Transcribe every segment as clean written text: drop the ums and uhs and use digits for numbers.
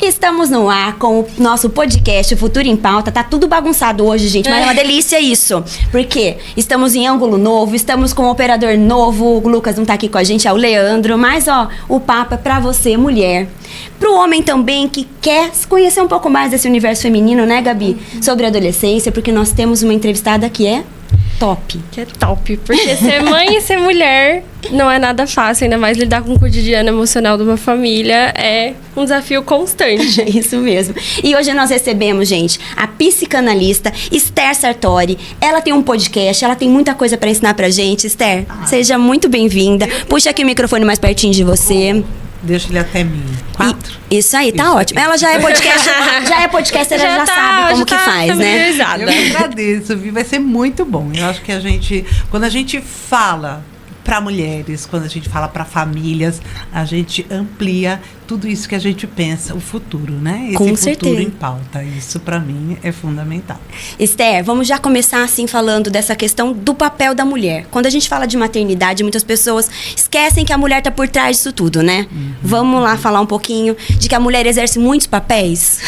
Estamos no ar com o nosso podcast Futuro em Pauta. Tá tudo bagunçado hoje, gente, mas é uma delícia isso. Porque estamos em ângulo novo, estamos com um operador novo. O Lucas não tá aqui com a gente, é o Leandro. Mas, ó, o papo é pra você, mulher. Pro homem também que quer conhecer um pouco mais desse universo feminino, né, Gabi? Sobre a adolescência, porque nós temos uma entrevistada que é top. Que é top, porque ser mãe e ser mulher não é nada fácil, ainda mais lidar com o cotidiano emocional de uma família é um desafio constante. É isso mesmo. E hoje nós recebemos, gente, a psicanalista Esther Sartori. Ela tem um podcast, ela tem muita coisa pra ensinar pra gente. Esther, seja muito bem-vinda. Puxa aqui o microfone mais pertinho de você. Deixa ele até mim. 4? Isso aí, tá ótimo. Ela já é podcaster, ela já sabe como que faz, né? Eu agradeço, viu? Vai ser muito bom. Eu acho que quando a gente fala para mulheres, quando a gente fala para famílias, a gente amplia tudo isso que a gente pensa, o futuro, né? Esse Com futuro certeza. em pauta. Isso, para mim, é fundamental. Esther, vamos já começar assim falando dessa questão do papel da mulher. Quando a gente fala de maternidade, muitas pessoas esquecem que a mulher tá por trás disso tudo, né? Vamos lá falar um pouquinho de que a mulher exerce muitos papéis?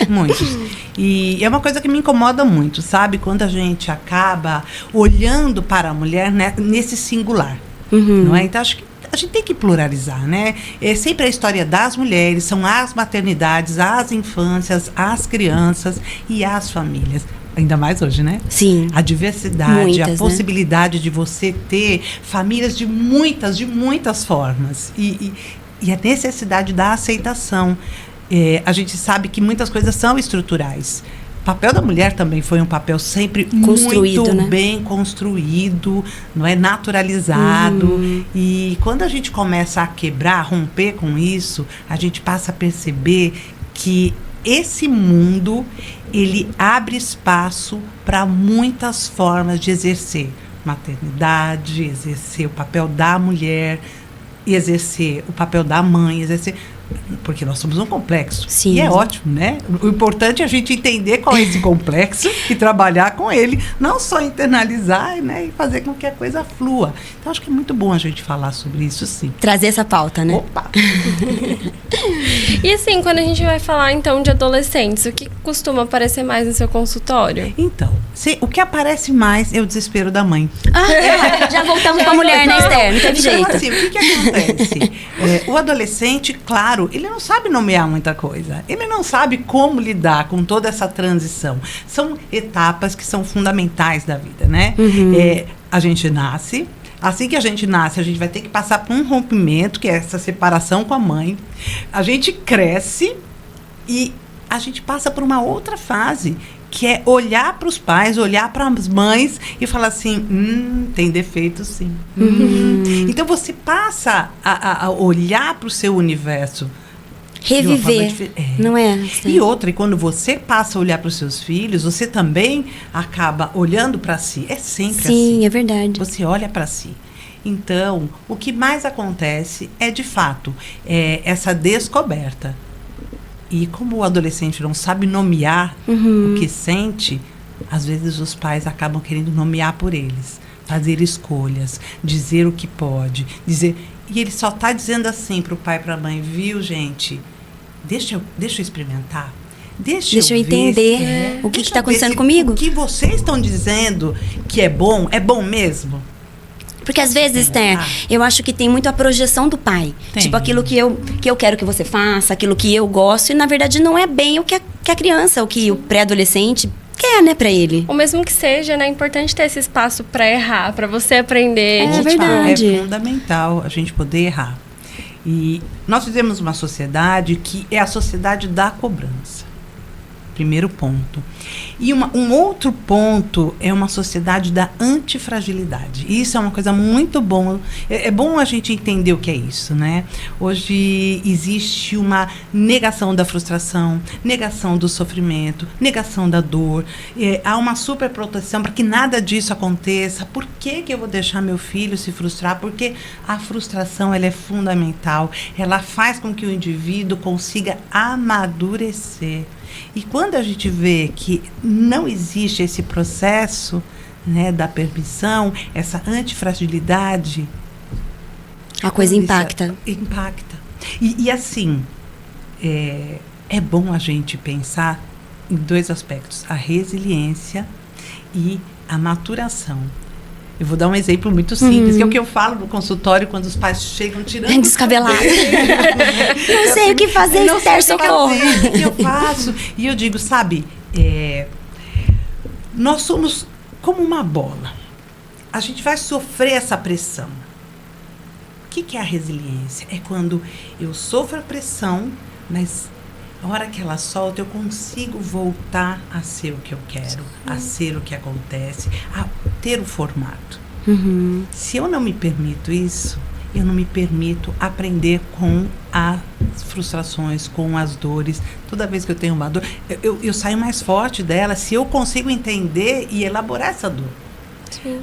Muitos. E é uma coisa que me incomoda muito, sabe? Quando a gente acaba olhando para a mulher, né, nesse singular, não é? Então, acho que a gente tem que pluralizar, né? É sempre a história das mulheres, são as maternidades, as infâncias, as crianças e as famílias. Ainda mais hoje, né? Sim. A diversidade, Muitas, a possibilidade de você ter famílias de muitas formas. E a necessidade da aceitação. A gente sabe que muitas coisas são estruturais. O papel da mulher também foi um papel sempre construído, muito né? bem construído, não é, naturalizado. E quando a gente começa a quebrar, romper com isso, a gente passa a perceber que esse mundo, ele abre espaço para muitas formas de exercer maternidade, exercer o papel da mulher, exercer o papel da mãe, exercer... Porque nós somos um complexo. Sim. E é ótimo, né? O importante é a gente entender qual é esse complexo e trabalhar com ele. Não só internalizar, né? E fazer com que a coisa flua. Então, acho que é muito bom a gente falar sobre isso, sim. Trazer essa pauta, né? Opa! E assim, quando a gente vai falar então de adolescentes, o que costuma aparecer mais no seu consultório? Então, o que aparece mais é o desespero da mãe. Já voltamos pra mulher, né, Esther? Não teve jeito. Então, assim, o que acontece? O adolescente, claro, ele não sabe nomear muita coisa. Ele não sabe como lidar com toda essa transição. São etapas que são fundamentais da vida, né? A gente nasce. Assim que a gente nasce, a gente vai ter que passar por um rompimento, que é essa separação com a mãe. A gente cresce e a gente passa por uma outra fase, que é olhar para os pais, olhar para as mães e falar assim, tem defeito sim. Então você passa a olhar para o seu universo. Reviver, não é? E outra, e quando você passa a olhar para os seus filhos, você também acaba olhando para si. É sempre assim. Sim, é verdade. Você olha para si. Então, o que mais acontece é, de fato, essa descoberta. E como o adolescente não sabe nomear o que sente, às vezes os pais acabam querendo nomear por eles. Fazer escolhas, dizer o que pode, dizer... E ele só está dizendo assim para o pai e para a mãe, viu, gente? Deixa eu experimentar. Deixa eu entender o que está acontecendo comigo. O que vocês estão dizendo que é bom mesmo? Porque às vezes, Esther, eu acho que tem muito a projeção do pai. Tem. Tipo, aquilo que eu quero que você faça, aquilo que eu gosto. E, na verdade, não é bem o que a criança, o que o pré-adolescente quer, né, pra ele. Ou mesmo que seja, né? É importante ter esse espaço pra errar, pra você aprender. É verdade. É fundamental a gente poder errar. E nós vivemos uma sociedade que é a sociedade da cobrança. Primeiro ponto. E um outro ponto é uma sociedade da antifragilidade. Isso é uma coisa muito bom. É bom a gente entender o que é isso, né? Hoje existe uma negação da frustração, negação do sofrimento, negação da dor. Há uma superproteção para que nada disso aconteça. Por que eu vou deixar meu filho se frustrar? Porque a frustração, ela é fundamental. Ela faz com que o indivíduo consiga amadurecer. E quando a gente vê que não existe esse processo, né, da permissão, essa antifragilidade... A coisa impacta. Impacta. E assim, é bom a gente pensar em 2 aspectos: a resiliência e a maturação. Eu vou dar um exemplo muito simples, que é o que eu falo no consultório quando os pais chegam tirando... Descabelado. Não sei o que fazer, não sei Esther, o que socorro. fazer, o que eu faço. E eu digo, sabe, nós somos como uma bola. A gente vai sofrer essa pressão. O que é a resiliência? É quando eu sofro a pressão, mas a hora que ela solta, eu consigo voltar a ser o que eu quero, a ser o que acontece, a ter o formato. Se eu não me permito isso, eu não me permito aprender com as frustrações, com as dores. Toda vez que eu tenho uma dor, eu saio mais forte dela se eu consigo entender e elaborar essa dor. Sim.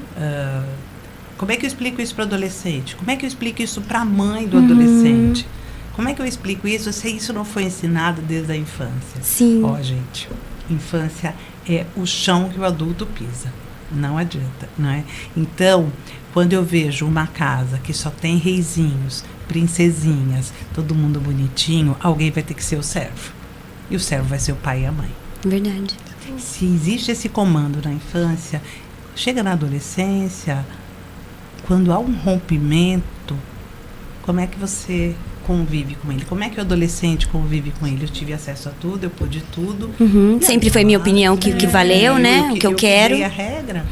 Como é que eu explico isso para o adolescente? Como é que eu explico isso para a mãe do adolescente? Como é que eu explico isso se isso não foi ensinado desde a infância? Sim. Ó, gente, infância é o chão que o adulto pisa. Não adianta, não é? Então, quando eu vejo uma casa que só tem reizinhos, princesinhas, todo mundo bonitinho, alguém vai ter que ser o servo. E o servo vai ser o pai e a mãe. Verdade. Se existe esse comando na infância, chega na adolescência, quando há um rompimento, como é que você convive com ele? Como é que o adolescente convive com ele? Eu tive acesso a tudo, eu pude tudo. Sempre foi minha opinião que valeu, né? O que eu quero. A regra.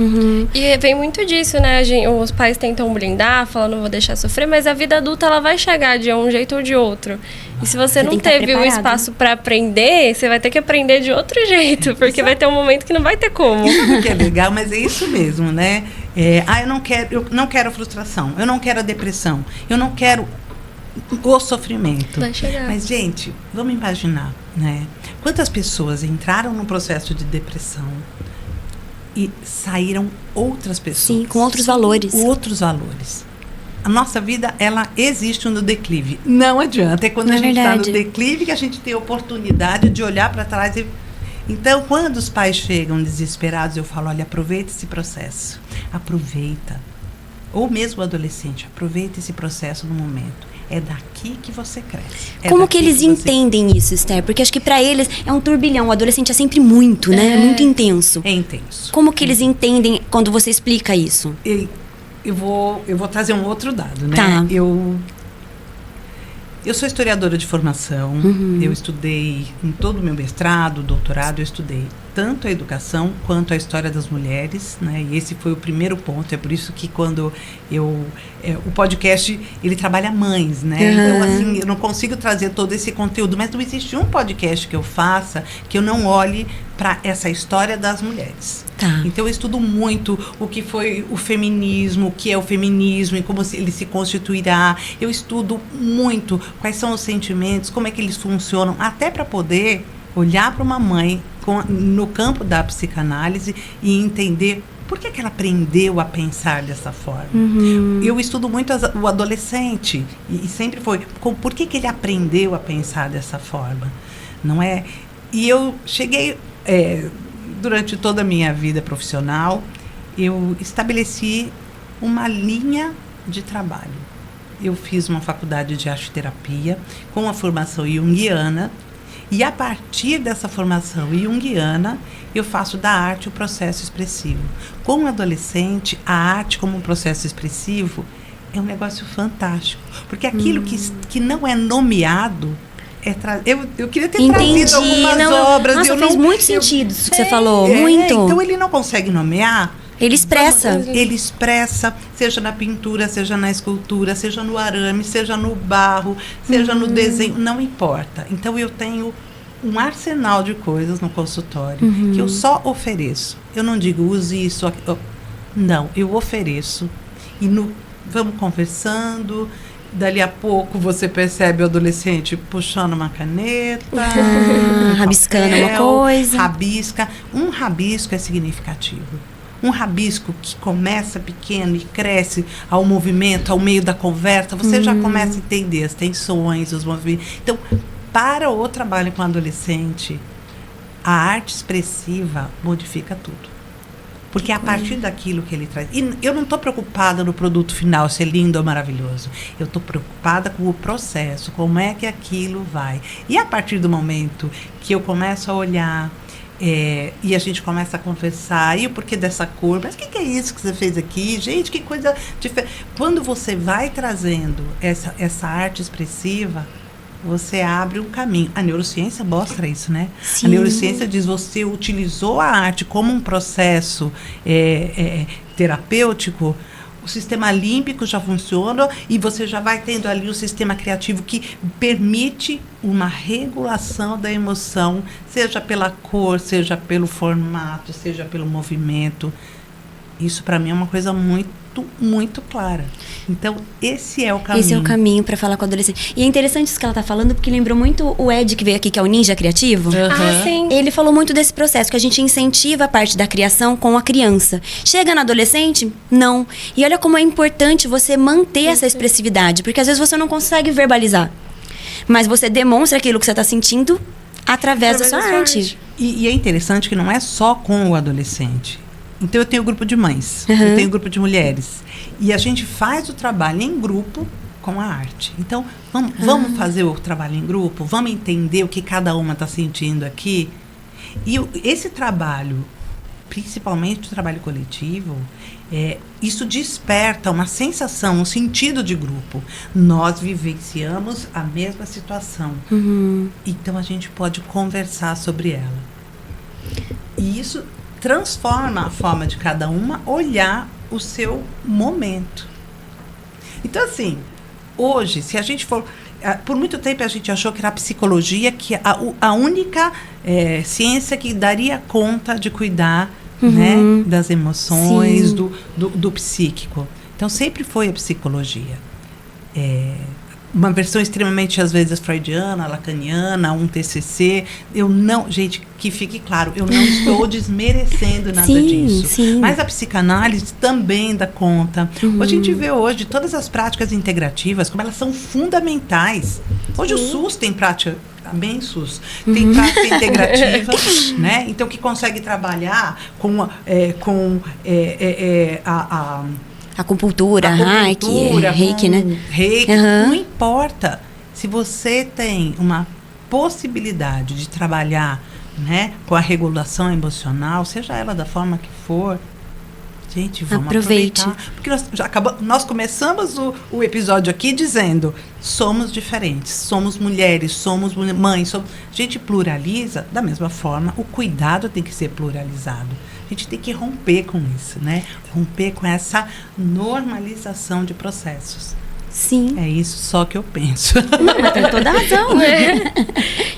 E vem muito disso, né? Os pais tentam blindar, falando, não vou deixar sofrer, mas a vida adulta, ela vai chegar de um jeito ou de outro. E se você não tem que estar teve o preparado. espaço para aprender, você vai ter que aprender de outro jeito, porque vai ter um momento que não vai ter como. Sabe o que é legal? Mas é isso mesmo, né? Eu não quero frustração, eu não quero a depressão, eu não quero o sofrimento. Vai chegar. Mas, gente, vamos imaginar, né? Quantas pessoas entraram num processo de depressão e saíram outras pessoas. Sim, com outros valores. Outros valores. A nossa vida, ela existe no declive. Não adianta. É quando É a gente está no verdade. declive que a gente tem a oportunidade de olhar para trás e... Então, quando os pais chegam desesperados, eu falo, olha, aproveita esse processo. Aproveita. Ou mesmo o adolescente, aproveita esse processo no momento. É daqui que você cresce. Como que eles entendem isso, Esther? Porque acho que pra eles é um turbilhão. O adolescente é sempre muito, né? Muito intenso. É intenso. Como que eles entendem quando você explica isso? Eu vou trazer um outro dado, né? Tá. Eu sou historiadora de formação. Eu estudei em todo o meu mestrado, doutorado, eu estudei tanto a educação quanto a história das mulheres, né? E esse foi o primeiro ponto. É por isso que quando o podcast, ele trabalha mães, né? Então, assim, eu não consigo trazer todo esse conteúdo, mas não existe um podcast que eu faça que eu não olhe para essa história das mulheres. Tá. Então, eu estudo muito o que foi o feminismo, o que é o feminismo e como ele se constituirá. Eu estudo muito quais são os sentimentos, como é que eles funcionam, até para poder olhar para uma mãe no campo da psicanálise e entender por que ela aprendeu a pensar dessa forma. Eu estudo muito o adolescente e sempre foi por que ele aprendeu a pensar dessa forma, não é? E eu cheguei durante toda a minha vida profissional, eu estabeleci uma linha de trabalho. Eu fiz uma faculdade de arte-terapia com a formação junguiana. E a partir dessa formação junguiana, eu faço da arte o processo expressivo. Com o adolescente, a arte como um processo expressivo é um negócio fantástico. Porque aquilo que não é nomeado, eu queria ter trazido algumas obras. Nossa, fez muito sentido isso que você falou, muito. Então ele não consegue nomear. Ele expressa. Ele expressa, seja na pintura, seja na escultura, seja no arame, seja no barro, seja no desenho, não importa. Então, eu tenho um arsenal de coisas no consultório que eu só ofereço. Eu não digo, use isso. Não, eu ofereço. E vamos conversando. Dali a pouco você percebe o adolescente puxando uma caneta, rabiscando uma coisa. Rabisca. Um rabisco é significativo. Um rabisco que começa pequeno e cresce ao movimento, ao meio da conversa, você já começa a entender as tensões, os movimentos. Então, para o trabalho com adolescente, a arte expressiva modifica tudo. Porque é a partir daquilo que ele traz. E eu não estou preocupada no produto final, ser lindo ou maravilhoso. Eu estou preocupada com o processo, como é que aquilo vai. E a partir do momento que eu começo a olhar, e a gente começa a conversar, e o porquê dessa cor, mas o que é isso que você fez aqui? Gente, que coisa diferente. Quando você vai trazendo essa arte expressiva, você abre um caminho. A neurociência mostra isso, né? Sim. A neurociência diz, você utilizou a arte como um processo terapêutico, o sistema límbico já funciona e você já vai tendo ali o sistema criativo que permite uma regulação da emoção, seja pela cor, seja pelo formato, seja pelo movimento. Isso para mim é uma coisa muito, muito clara. Então, esse é o caminho. Esse é o caminho para falar com o adolescente. E é interessante isso que ela tá falando, porque lembrou muito o Ed, que veio aqui, que é o Ninja Criativo. Ah, sim. Ele falou muito desse processo, que a gente incentiva a parte da criação com a criança. Chega no adolescente? Não. E olha como é importante você manter essa expressividade, porque às vezes você não consegue verbalizar. Mas você demonstra aquilo que você está sentindo através da sua arte. E é interessante que não é só com o adolescente. Então, eu tenho grupo de mães, eu tenho grupo de mulheres. E a gente faz o trabalho em grupo com a arte. Então, vamos fazer o trabalho em grupo? Vamos entender o que cada uma está sentindo aqui? E esse trabalho, principalmente o trabalho coletivo, isso desperta uma sensação, um sentido de grupo. Nós vivenciamos a mesma situação. Então, a gente pode conversar sobre ela. E isso transforma a forma de cada uma olhar o seu momento. Então, assim, hoje, se a gente for... Por muito tempo a gente achou que era a psicologia, que a única ciência que daria conta de cuidar, né, das emoções, do psíquico. Então, sempre foi a psicologia. Uma versão extremamente, às vezes, freudiana, lacaniana, um TCC. Gente, que fique claro, eu não estou desmerecendo nada disso. Sim. Mas a psicanálise também dá conta. A gente vê hoje todas as práticas integrativas, como elas são fundamentais. Hoje o SUS tem prática, bem SUS, tem prática integrativa, né? Então, que consegue trabalhar com Acupuntura, reiki, né? Reiki, não importa. Se você tem uma possibilidade de trabalhar, né, com a regulação emocional, seja ela da forma que for, gente, vamos aproveitar. Porque nós começamos o episódio aqui dizendo, somos diferentes, somos mulheres, somos mães, a gente pluraliza, da mesma forma, o cuidado tem que ser pluralizado. A gente tem que romper com isso, né? Romper com essa normalização de processos. Sim. É isso só que eu penso. Não, tem toda a razão.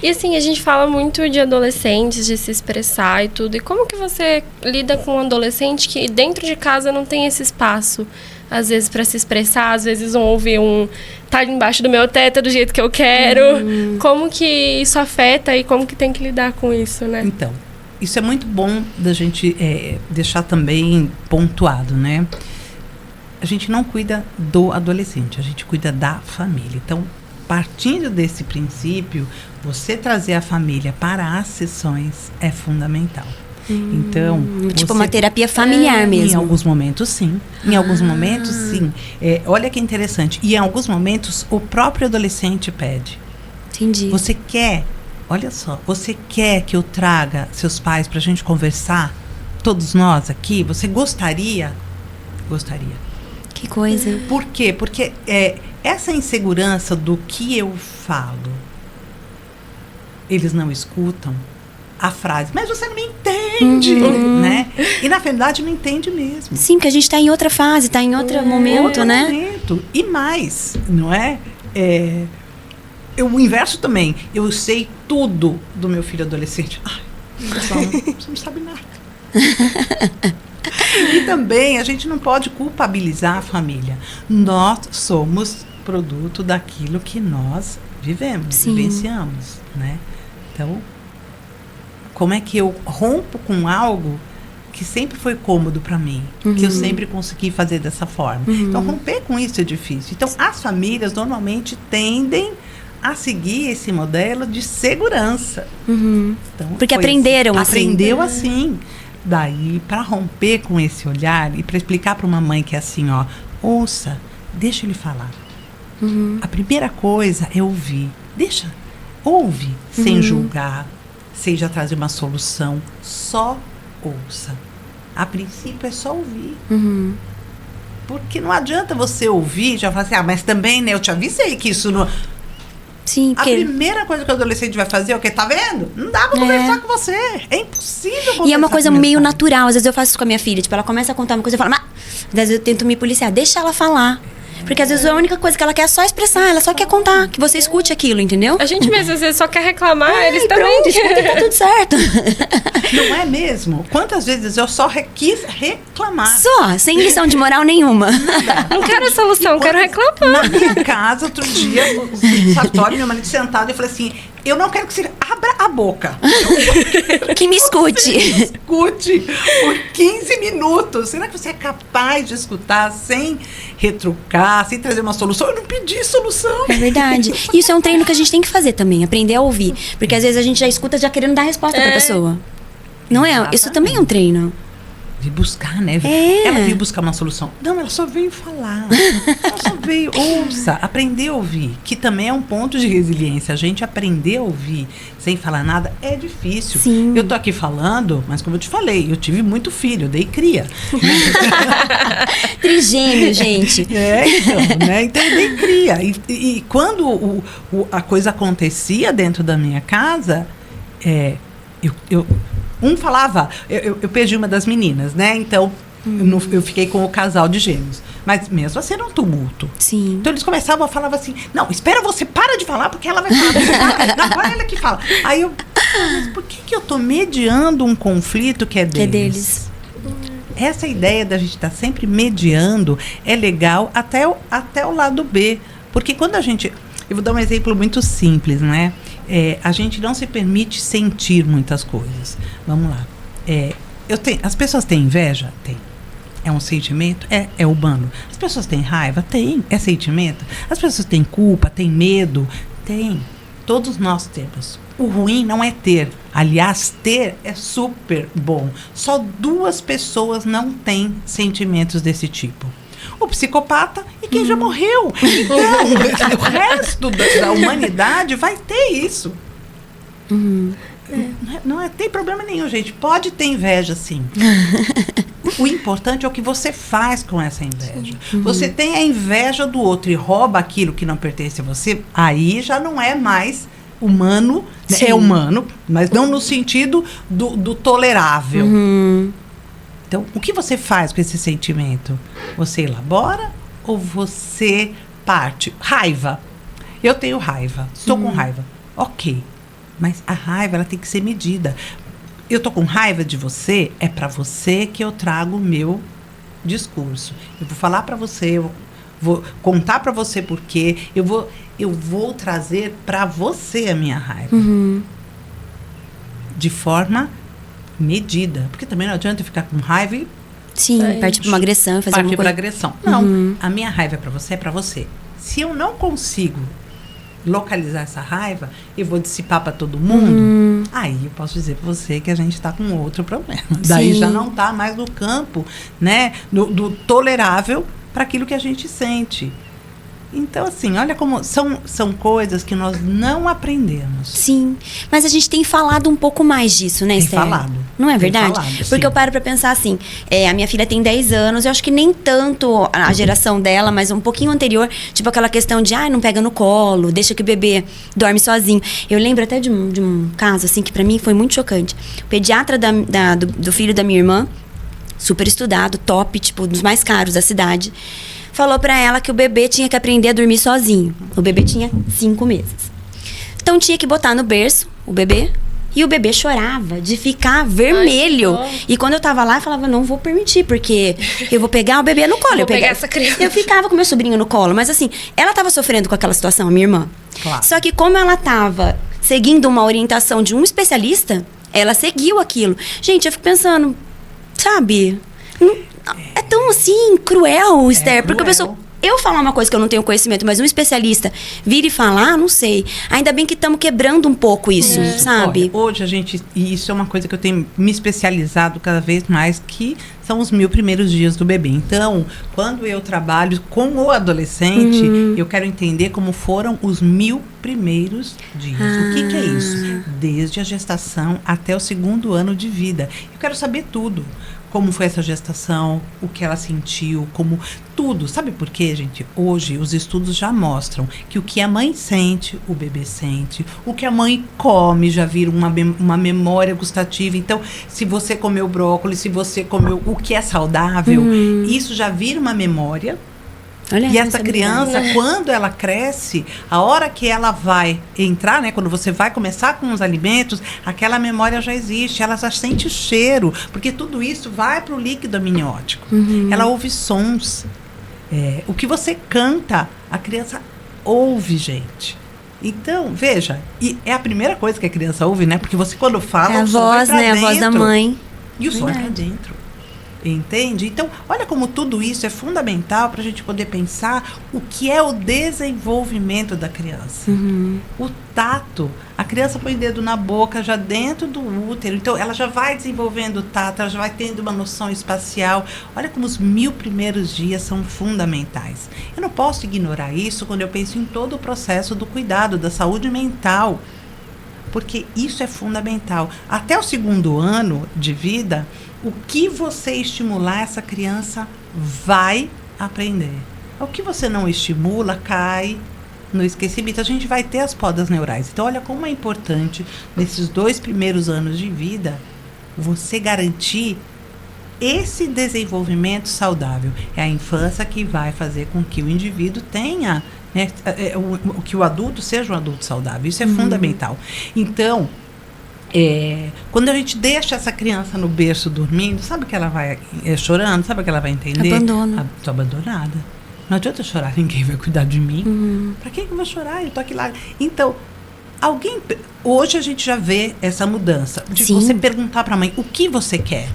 E assim, a gente fala muito de adolescentes, de se expressar e tudo. E como que você lida com um adolescente que dentro de casa não tem esse espaço? Às vezes para se expressar, às vezes não ouve tá embaixo do meu teto do jeito que eu quero. Como que isso afeta e como que tem que lidar com isso, né? Então, isso é muito bom da gente deixar também pontuado, né? A gente não cuida do adolescente, a gente cuida da família. Então, partindo desse princípio, você trazer a família para as sessões é fundamental. Então, tipo uma terapia familiar mesmo. Em alguns momentos, sim. Em alguns momentos, sim. Olha que interessante. E em alguns momentos, o próprio adolescente pede. Entendi. Você quer... Olha só, você quer que eu traga seus pais para a gente conversar? Todos nós aqui? Você gostaria? Gostaria. Que coisa. Por quê? Porque essa insegurança do que eu falo, eles não escutam a frase, mas você não me entende, né? E na verdade não entende mesmo. Sim, porque a gente está em outra fase, está em outro momento, né? Momento. E mais, não é? O inverso também. Eu sei tudo do meu filho adolescente. Ai, você não sabe nada. E também a gente não pode culpabilizar a família. Nós somos produto daquilo que nós vivemos, vivenciamos, né? Então, como é que eu rompo com algo que sempre foi cômodo para mim, que eu sempre consegui fazer dessa forma? Então, romper com isso é difícil. Então, as famílias normalmente tendem a seguir esse modelo de segurança. Então, porque aprenderam assim. Aprendeu assim. daí, para romper com esse olhar e para explicar para uma mãe que é assim, ó, ouça, deixa ele falar. A primeira coisa é ouvir. Ouve, sem julgar, seja trazer uma solução, só ouça. A princípio é só ouvir. Porque não adianta você ouvir e já falar assim, mas também, né, eu te avisei que isso não... Sim, A primeira coisa que o adolescente vai fazer é o quê? Tá vendo? Não dá pra conversar com você. É impossível conversar. E é uma coisa com meio pai. natural. Às vezes eu faço isso com a minha filha. Tipo, ela começa a contar uma coisa e eu falo, mas... Às vezes eu tento me policiar. Deixa ela falar. Porque às vezes a única coisa que ela quer é só expressar. Ela só quer contar. Que você escute aquilo, entendeu? A gente mesmo, às vezes, só quer reclamar, eles também. Pronto, escuta e tá tudo certo. Não é mesmo? Quantas vezes eu só quis reclamar? Só, sem lição de moral nenhuma. Não quero a solução, quero reclamar. Na minha casa, outro dia, no Sartório, meu marido sentado, eu falei assim, eu não quero que você abra a boca. Que me escute. Escute por 15 minutos. Será que você é capaz de escutar sem retrucar, sem trazer uma solução? Eu não pedi solução. É verdade. Isso é um treino que a gente tem que fazer também, aprender a ouvir. Porque às vezes a gente já escuta já querendo dar resposta pra pessoa. Não é? Isso também é um treino. De buscar, né? É. Ela veio buscar uma solução. Não, ela só veio falar. Ela só veio, ouça, aprender a ouvir. Que também é um ponto de resiliência. A gente aprender a ouvir sem falar nada é difícil. Sim. Eu tô aqui falando, mas como eu te falei, eu tive muito filho, eu dei cria. Trigêmeo, gente. Então, né? Então eu dei cria. E quando a coisa acontecia dentro da minha casa, um falava, eu perdi uma das meninas, né? Então, eu fiquei com o casal de gêmeos. Mas mesmo assim era um tumulto. Sim. Então eles começavam a falar assim, não, espera você, para de falar, porque ela vai falar. Não, vai ela que fala. Aí eu, mas por que eu tô mediando um conflito que é deles? Que é deles. Essa ideia da gente estar sempre mediando é legal até o lado B. Porque quando a gente... Eu vou dar um exemplo muito simples, né? A gente não se permite sentir muitas coisas. Vamos lá. As pessoas têm inveja? Tem. É um sentimento? É humano. As pessoas têm raiva? Tem. É sentimento. As pessoas têm culpa? Têm medo? Tem. Todos nós temos. O ruim não é ter. Aliás, ter é super bom. Só 2 pessoas não têm sentimentos desse tipo. O psicopata e quem já morreu. Então, o resto da humanidade vai ter isso. Não tem problema nenhum, gente. Pode ter inveja, sim. O importante é o que você faz com essa inveja. Você tem a inveja do outro e rouba aquilo que não pertence a você, aí já não é mais humano. Sim. É humano, mas não no sentido do tolerável. Então, o que você faz com esse sentimento? Você elabora ou você parte? Raiva. Eu tenho raiva. Estou com raiva. Ok. Mas a raiva, ela tem que ser medida. Eu estou com raiva de você, é para você que eu trago o meu discurso. Eu vou falar para você, eu vou contar para você porque eu vou trazer para você a minha raiva. De forma medida. Porque também não adianta eu ficar com raiva e... Sim, partir para uma agressão e fazer partir uma para coisa... agressão. Não, a minha raiva é para você, é para você. Se eu não consigo localizar essa raiva, eu vou dissipar para todo mundo, aí eu posso dizer para você que a gente está com outro problema. Daí já não está mais no campo, né, do tolerável para aquilo que a gente sente. Então, assim, olha como são coisas que nós não aprendemos. Sim, mas a gente tem falado um pouco mais disso, né, Esther? Tem falado. Não é verdade? Falado, porque sim. eu paro pra pensar assim, a minha filha tem 10 anos, eu acho que nem tanto a geração dela, mas um pouquinho anterior, tipo aquela questão de, não pega no colo, deixa que o bebê dorme sozinho. Eu lembro até de um caso, assim, que pra mim foi muito chocante. O pediatra do filho da minha irmã, super estudado, top, tipo, dos mais caros da cidade, falou pra ela que o bebê tinha que aprender a dormir sozinho. O bebê tinha 5 meses. Então tinha que botar no berço o bebê. E o bebê chorava de ficar vermelho. E quando eu tava lá, eu falava, não vou permitir, porque eu vou pegar o bebê no colo. Vou pegar essa criança. Eu ficava com meu sobrinho no colo. Mas assim, ela tava sofrendo com aquela situação, a minha irmã. Claro. Só que como ela tava seguindo uma orientação de um especialista, ela seguiu aquilo. Gente, eu fico pensando, sabe... É tão assim, cruel, Esther, porque a pessoa eu falar uma coisa que eu não tenho conhecimento, mas um especialista vir e falar, não sei. Ainda bem que estamos quebrando um pouco isso, sabe? Olha, hoje a gente, e isso é uma coisa que eu tenho me especializado cada vez mais, que são os 1000 primeiros dias do bebê. Então, quando eu trabalho com o adolescente, eu quero entender como foram os 1000 primeiros dias. O que é isso? Desde a gestação até o 2º ano de vida. Eu quero saber tudo. Como foi essa gestação, o que ela sentiu, como tudo. Sabe por quê, gente? Hoje os estudos já mostram que o que a mãe sente, o bebê sente. O que a mãe come já vira uma memória gustativa. Então, se você comeu brócolis, se você comeu o que é saudável, isso já vira uma memória. Olha, e essa criança, quando ela cresce, a hora que ela vai entrar, né, quando você vai começar com os alimentos, aquela memória já existe, ela já sente cheiro, porque tudo isso vai para o líquido amniótico. Ela ouve sons. O que você canta, a criança ouve, gente. Então, veja, e é a primeira coisa que a criança ouve, né? Porque você, quando fala, é a o som voz, vai pra né? dentro, A voz da mãe. E o som é pra dentro. Entende? Então, olha como tudo isso é fundamental para a gente poder pensar o que é o desenvolvimento da criança. O tato. A criança põe o dedo na boca já dentro do útero. Então, ela já vai desenvolvendo o tato, ela já vai tendo uma noção espacial. Olha como os 1000 primeiros dias são fundamentais. Eu não posso ignorar isso quando eu penso em todo o processo do cuidado, da saúde mental. Porque isso é fundamental. Até o 2º ano de vida, o que você estimular, essa criança vai aprender. O que você não estimula, cai no esquecimento. A gente vai ter as podas neurais. Então, olha como é importante, nesses 2 primeiros anos de vida, você garantir esse desenvolvimento saudável. É a infância que vai fazer com que o indivíduo tenha, né, que o adulto seja um adulto saudável. Isso é fundamental. Então, quando a gente deixa essa criança no berço dormindo, sabe que ela vai chorando? Sabe que ela vai entender? Abandono. Tô abandonada. Não adianta eu chorar, ninguém vai cuidar de mim. Pra que eu vou chorar? Eu tô aqui lá. Então, hoje a gente já vê essa mudança. De você perguntar pra mãe, o que você quer?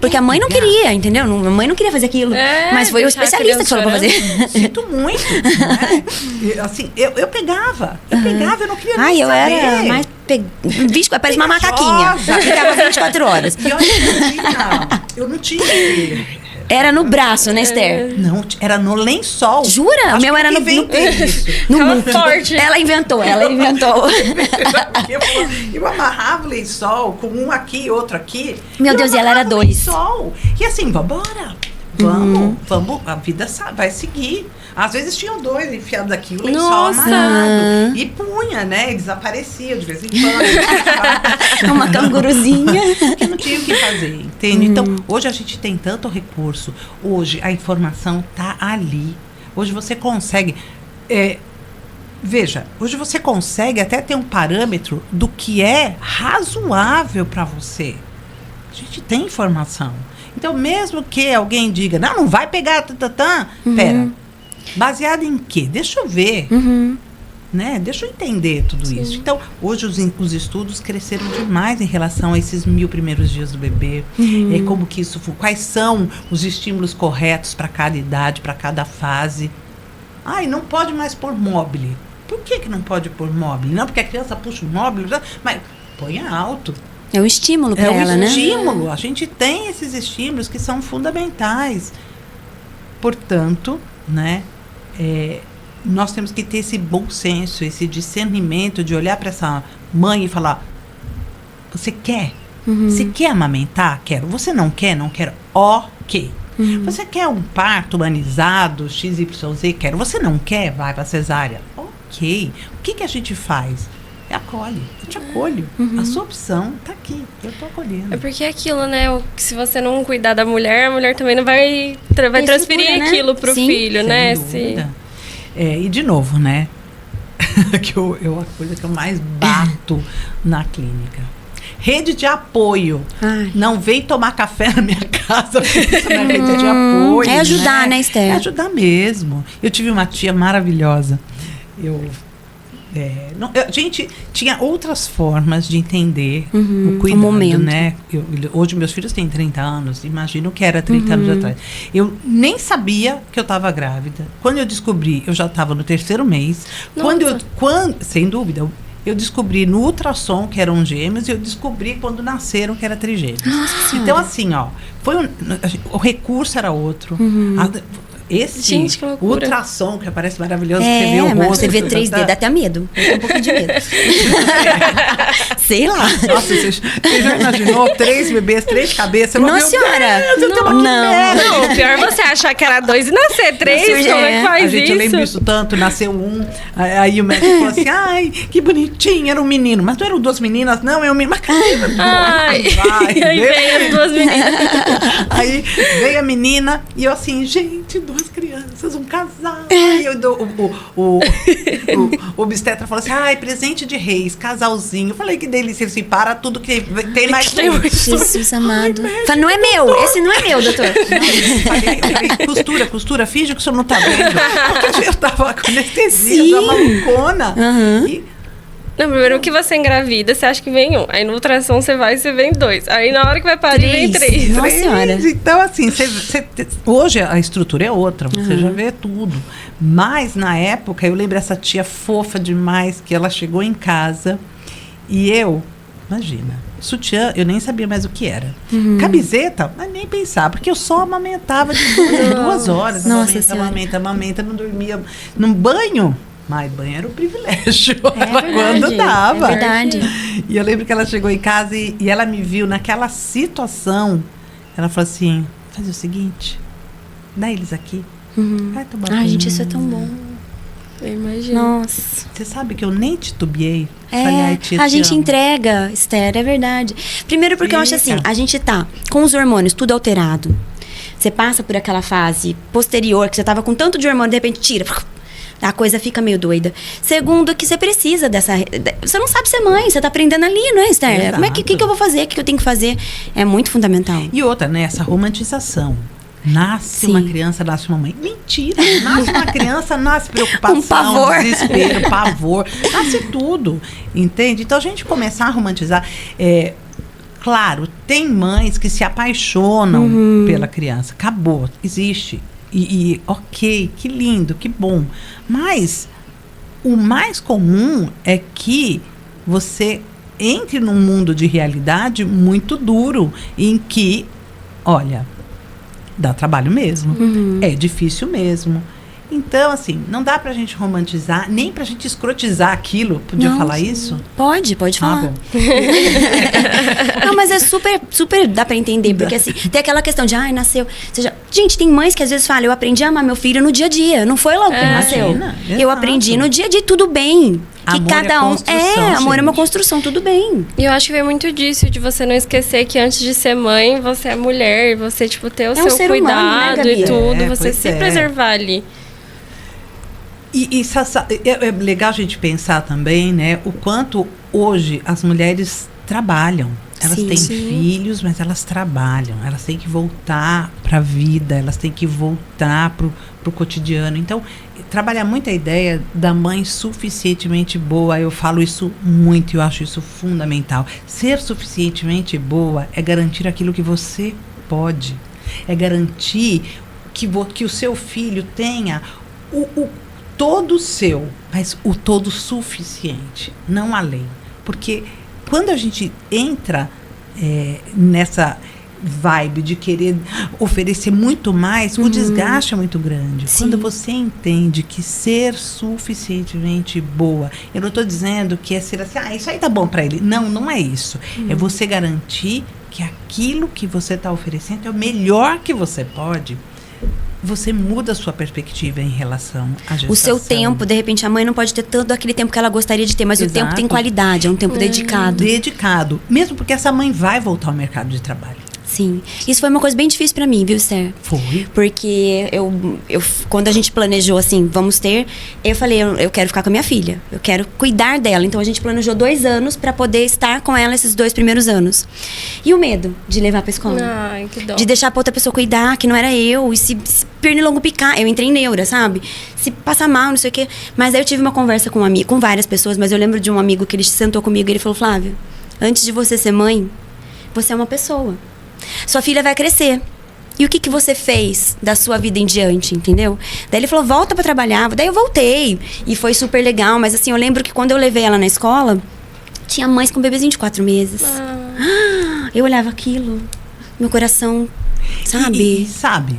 Porque a mãe não queria, entendeu? A mãe não queria fazer aquilo. Mas foi o especialista que falou pra fazer. Sinto muito, né? Assim, eu pegava, eu não queria nem eu saber. era mais... Parece uma macaquinha. Ficava 24 horas. E olha, eu não tinha. Era no braço, né, Esther? Não, era no lençol. Jura? O meu era no forte. Ela inventou. Eu amarrava o lençol com um aqui e outro aqui. Meu Deus, e ela era 2. Lençol. E assim, vambora. Vamos, a vida vai seguir. Às vezes tinham 2 enfiados aqui, o lençol amarrado. E punha, né? E desaparecia de vez em quando. Uma canguruzinha. Porque não tinha o que fazer, entende? Então, hoje a gente tem tanto recurso. Hoje a informação tá ali. Hoje você consegue... Veja, hoje você consegue até ter um parâmetro do que é razoável para você. A gente tem informação. Então, mesmo que alguém diga, não vai pegar, pera, baseado em quê? Deixa eu ver, né? Deixa eu entender tudo isso. Então, hoje os estudos cresceram demais em relação a esses 1000 primeiros dias do bebê. Como que isso, quais são os estímulos corretos para cada idade, para cada fase. Não pode mais pôr mobile. Por que não pode pôr mobile? Não, porque a criança puxa o mobile, mas põe alto. É um estímulo para ela, né? É um estímulo. A gente tem esses estímulos que são fundamentais. Portanto, né, nós temos que ter esse bom senso, esse discernimento de olhar para essa mãe e falar, você quer? Você quer amamentar? Quero. Você não quer? Não quero. Ok. Você quer um parto humanizado, XYZ? Quero. Você não quer? Vai para cesárea. Ok. O que a gente faz? Acolhe, eu te acolho. A sua opção tá aqui, eu tô acolhendo. É porque é aquilo, né? Se você não cuidar da mulher, a mulher também não vai transferir aquilo pro filho, né? E de novo, né? que a coisa que eu mais bato na clínica. Rede de apoio. Não vem tomar café na minha casa, porque isso não é rede de apoio. É ajudar, né, Esther? É ajudar mesmo. Eu tive uma tia maravilhosa. A gente tinha outras formas de entender Uhum, o cuidado, o momento. né? Hoje meus filhos têm 30 anos, imagino que era 30 anos atrás. Eu nem sabia que eu estava grávida. Quando eu descobri, eu já estava no 3º mês. Sem dúvida, eu descobri no ultrassom que eram gêmeos e eu descobri quando nasceram que era trigêmeos. Então, assim, ó, o recurso era outro. Esse Gente, que loucura. ultrassom, que parece maravilhoso, que você vê o mas rosto. você vê 3D, dá até medo. Eu tenho um pouquinho de medo. Sei lá. Nossa, você já imaginou 3 bebês, 3 cabeças? Nossa senhora! Não, o pior é você achar que era 2 e nascer 3. Como é que faz A gente, isso? eu lembro isso tanto, nasceu um, aí o médico falou assim, ai, que bonitinho, era um menino. Mas não eram 2 meninas, não, é um menino. Mas Ai, e aí vem as 2 meninas. Aí veio a menina e eu assim, gente, 2 crianças, um casal. Aí o obstetra falou assim, ai, presente de reis, casalzinho. Eu falei, que delícia, assim, para tudo que tem mais um. Jesus amado. Fala, não é meu, esse não é meu, doutor. Eu falei, costura, finge que o senhor não tá vendo. Porque eu tava com anestesia, já malucona. E Não, primeiro que você engravida, você acha que vem 1. Aí no ultrassom você vai e você vem 2. Aí na hora que vai parir, vem 3. Nossa senhora. Então, assim, hoje a estrutura é outra, você já vê tudo. Mas, na época, eu lembro essa tia fofa demais, que ela chegou em casa e imagina, sutiã, eu nem sabia mais o que era. Camiseta, mas nem pensar, porque eu só amamentava de 2 horas. Nossa Amamenta, não dormia. No banho, mas banho era um privilégio. Verdade, Quando dava. É verdade. E eu lembro que ela chegou em casa e ela me viu naquela situação. Ela falou assim, faz o seguinte, dá eles aqui. Vai tomar Ai, banho. gente, isso é tão bom. Eu imagino. Nossa. Você sabe que eu nem titubeei. Falei, ai, tia, A te gente amo. entrega, Esther, é verdade. Primeiro porque eu acho assim, a gente tá com os hormônios tudo alterado. Você passa por aquela fase posterior, que você tava com tanto de hormônio, de repente tira. A coisa fica meio doida. Segundo, que você precisa dessa... Você não sabe ser mãe, você tá aprendendo ali, não é, Esther? Exato. Como é que eu vou fazer? O que eu tenho que fazer? É muito fundamental. E outra, né? Essa romantização. Nasce Sim. uma criança, nasce uma mãe. Mentira! Nasce uma criança, nasce preocupação, Um pavor. desespero, pavor. Nasce tudo, entende? Então, a gente começar a romantizar... Claro, tem mães que se apaixonam pela criança. Acabou, existe. Ok, que lindo, que bom. Mas o mais comum é que você entre num mundo de realidade muito duro, em que, olha, dá trabalho mesmo, é difícil mesmo. Então, assim, não dá pra gente romantizar, nem pra gente escrotizar aquilo. Podia Não, falar isso? Pode falar. Bom. Não, mas é super dá pra entender. Porque assim, tem aquela questão de, ai, nasceu. Gente, tem mães que às vezes falam, eu aprendi a amar meu filho no dia a dia. Não foi logo que ele nasceu. Imagina, Eu exato. aprendi no dia a dia, tudo bem. Que Amor cada é um. construção, Amor é uma gente. construção, tudo bem. E eu acho que vem muito disso, de você não esquecer que antes de ser mãe, você é mulher, você, tipo, ter o um seu ser humano, né, cuidado Gabi? e tudo, É, você pois se é. preservar ali. É legal a gente pensar também, né, o quanto hoje as mulheres trabalham. Elas Sim, têm sim. filhos, mas elas trabalham. Elas têm que voltar para a vida, elas têm que voltar pro cotidiano. Então, trabalhar muito a ideia da mãe suficientemente boa. Eu falo isso muito e eu acho isso fundamental. Ser suficientemente boa é garantir aquilo que você pode. É garantir que o seu filho tenha o todo seu, mas o todo suficiente, não além. Porque quando a gente entra nessa vibe de querer oferecer muito mais, o desgaste é muito grande. Sim. Quando você entende que ser suficientemente boa, eu não estou dizendo que é ser assim, isso aí tá bom para ele. Não, não é isso. É você garantir que aquilo que você está oferecendo é o melhor que você pode. Você muda a sua perspectiva em relação à gestação. O seu tempo, de repente, a mãe não pode ter todo aquele tempo que ela gostaria de ter, mas o Exato. tempo tem qualidade, é um tempo dedicado. Dedicado. Mesmo porque essa mãe vai voltar ao mercado de trabalho. Sim. Isso foi uma coisa bem difícil pra mim, viu, Esther? Foi. Porque quando a gente planejou assim, vamos ter, eu falei, eu quero ficar com a minha filha. Eu quero cuidar dela. Então a gente planejou 2 anos pra poder estar com ela esses 2 primeiros anos. E o medo de levar pra escola. Ai, que dó. De deixar pra outra pessoa cuidar, que não era eu. E se pernilongo picar. Eu entrei em neura, sabe? se passar mal, não sei o quê. Mas aí eu tive uma conversa com um amigo, com várias pessoas, mas eu lembro de um amigo que ele sentou comigo e ele falou, Flávia, antes de você ser mãe, você é uma pessoa. Sua filha vai crescer. E o que você fez da sua vida em diante, entendeu? Daí ele falou, volta pra trabalhar. Daí eu voltei. E foi super legal. Mas assim, eu lembro que quando eu levei ela na escola, tinha mães com bebezinho de 4 meses. Eu olhava aquilo, meu coração, sabe? E sabe,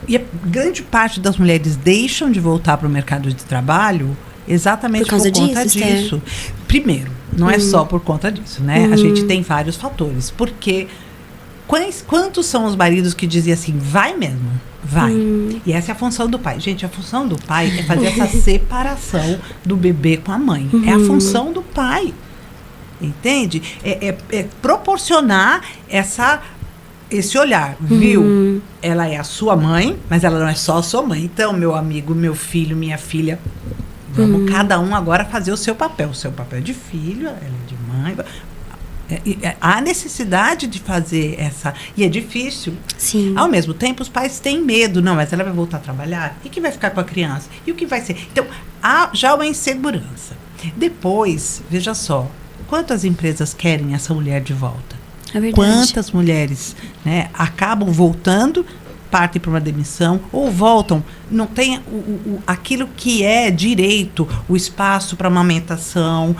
e a grande parte das mulheres deixam de voltar para o mercado de trabalho exatamente por conta disso. Primeiro, não é só por conta disso, né? A gente tem vários fatores. Porque quantos são os maridos que diziam assim, vai mesmo, vai. E essa é a função do pai. Gente, a função do pai é fazer essa separação do bebê com a mãe. É a função do pai. Entende? É proporcionar esse olhar, viu? Ela é a sua mãe, mas ela não é só a sua mãe. Então, meu amigo, meu filho, minha filha, vamos cada um agora fazer o seu papel. O seu papel de filho, ela é de mãe. Há necessidade de fazer essa... E é difícil. Sim. Ao mesmo tempo, os pais têm medo. Não, mas ela vai voltar a trabalhar? E que vai ficar com a criança? E o que vai ser? Então, há já uma insegurança. Depois, veja só, quantas empresas querem essa mulher de volta? É verdade. Quantas mulheres, né, acabam voltando, partem para uma demissão, ou voltam, não tem aquilo que é direito, o espaço para amamentação,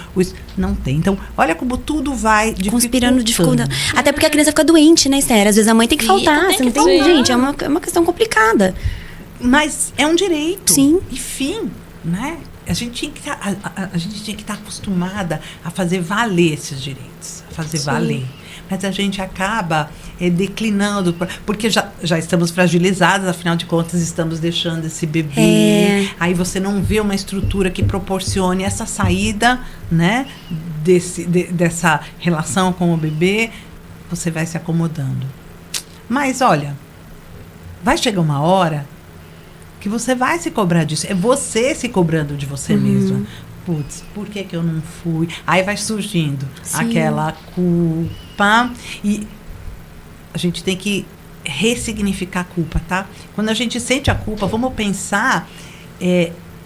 não tem. Então, olha como tudo vai conspirando dificuldade. Até porque a criança fica doente, né, Esther? Às vezes a mãe tem que faltar. Você não tem, gente, é uma questão complicada. Mas é um direito. Sim. Enfim, né? A gente tinha que estar acostumada a fazer valer esses direitos, a fazer valer. Mas a gente acaba declinando, porque já estamos fragilizadas, afinal de contas estamos deixando esse bebê. Aí você não vê uma estrutura que proporcione essa saída, né, dessa relação com o bebê, você vai se acomodando. Mas olha, vai chegar uma hora que você vai se cobrar disso. É você se cobrando de você mesma. Putz, por que eu não fui? Aí vai surgindo aquela culpa. E a gente tem que ressignificar a culpa, tá? Quando a gente sente a culpa, vamos pensar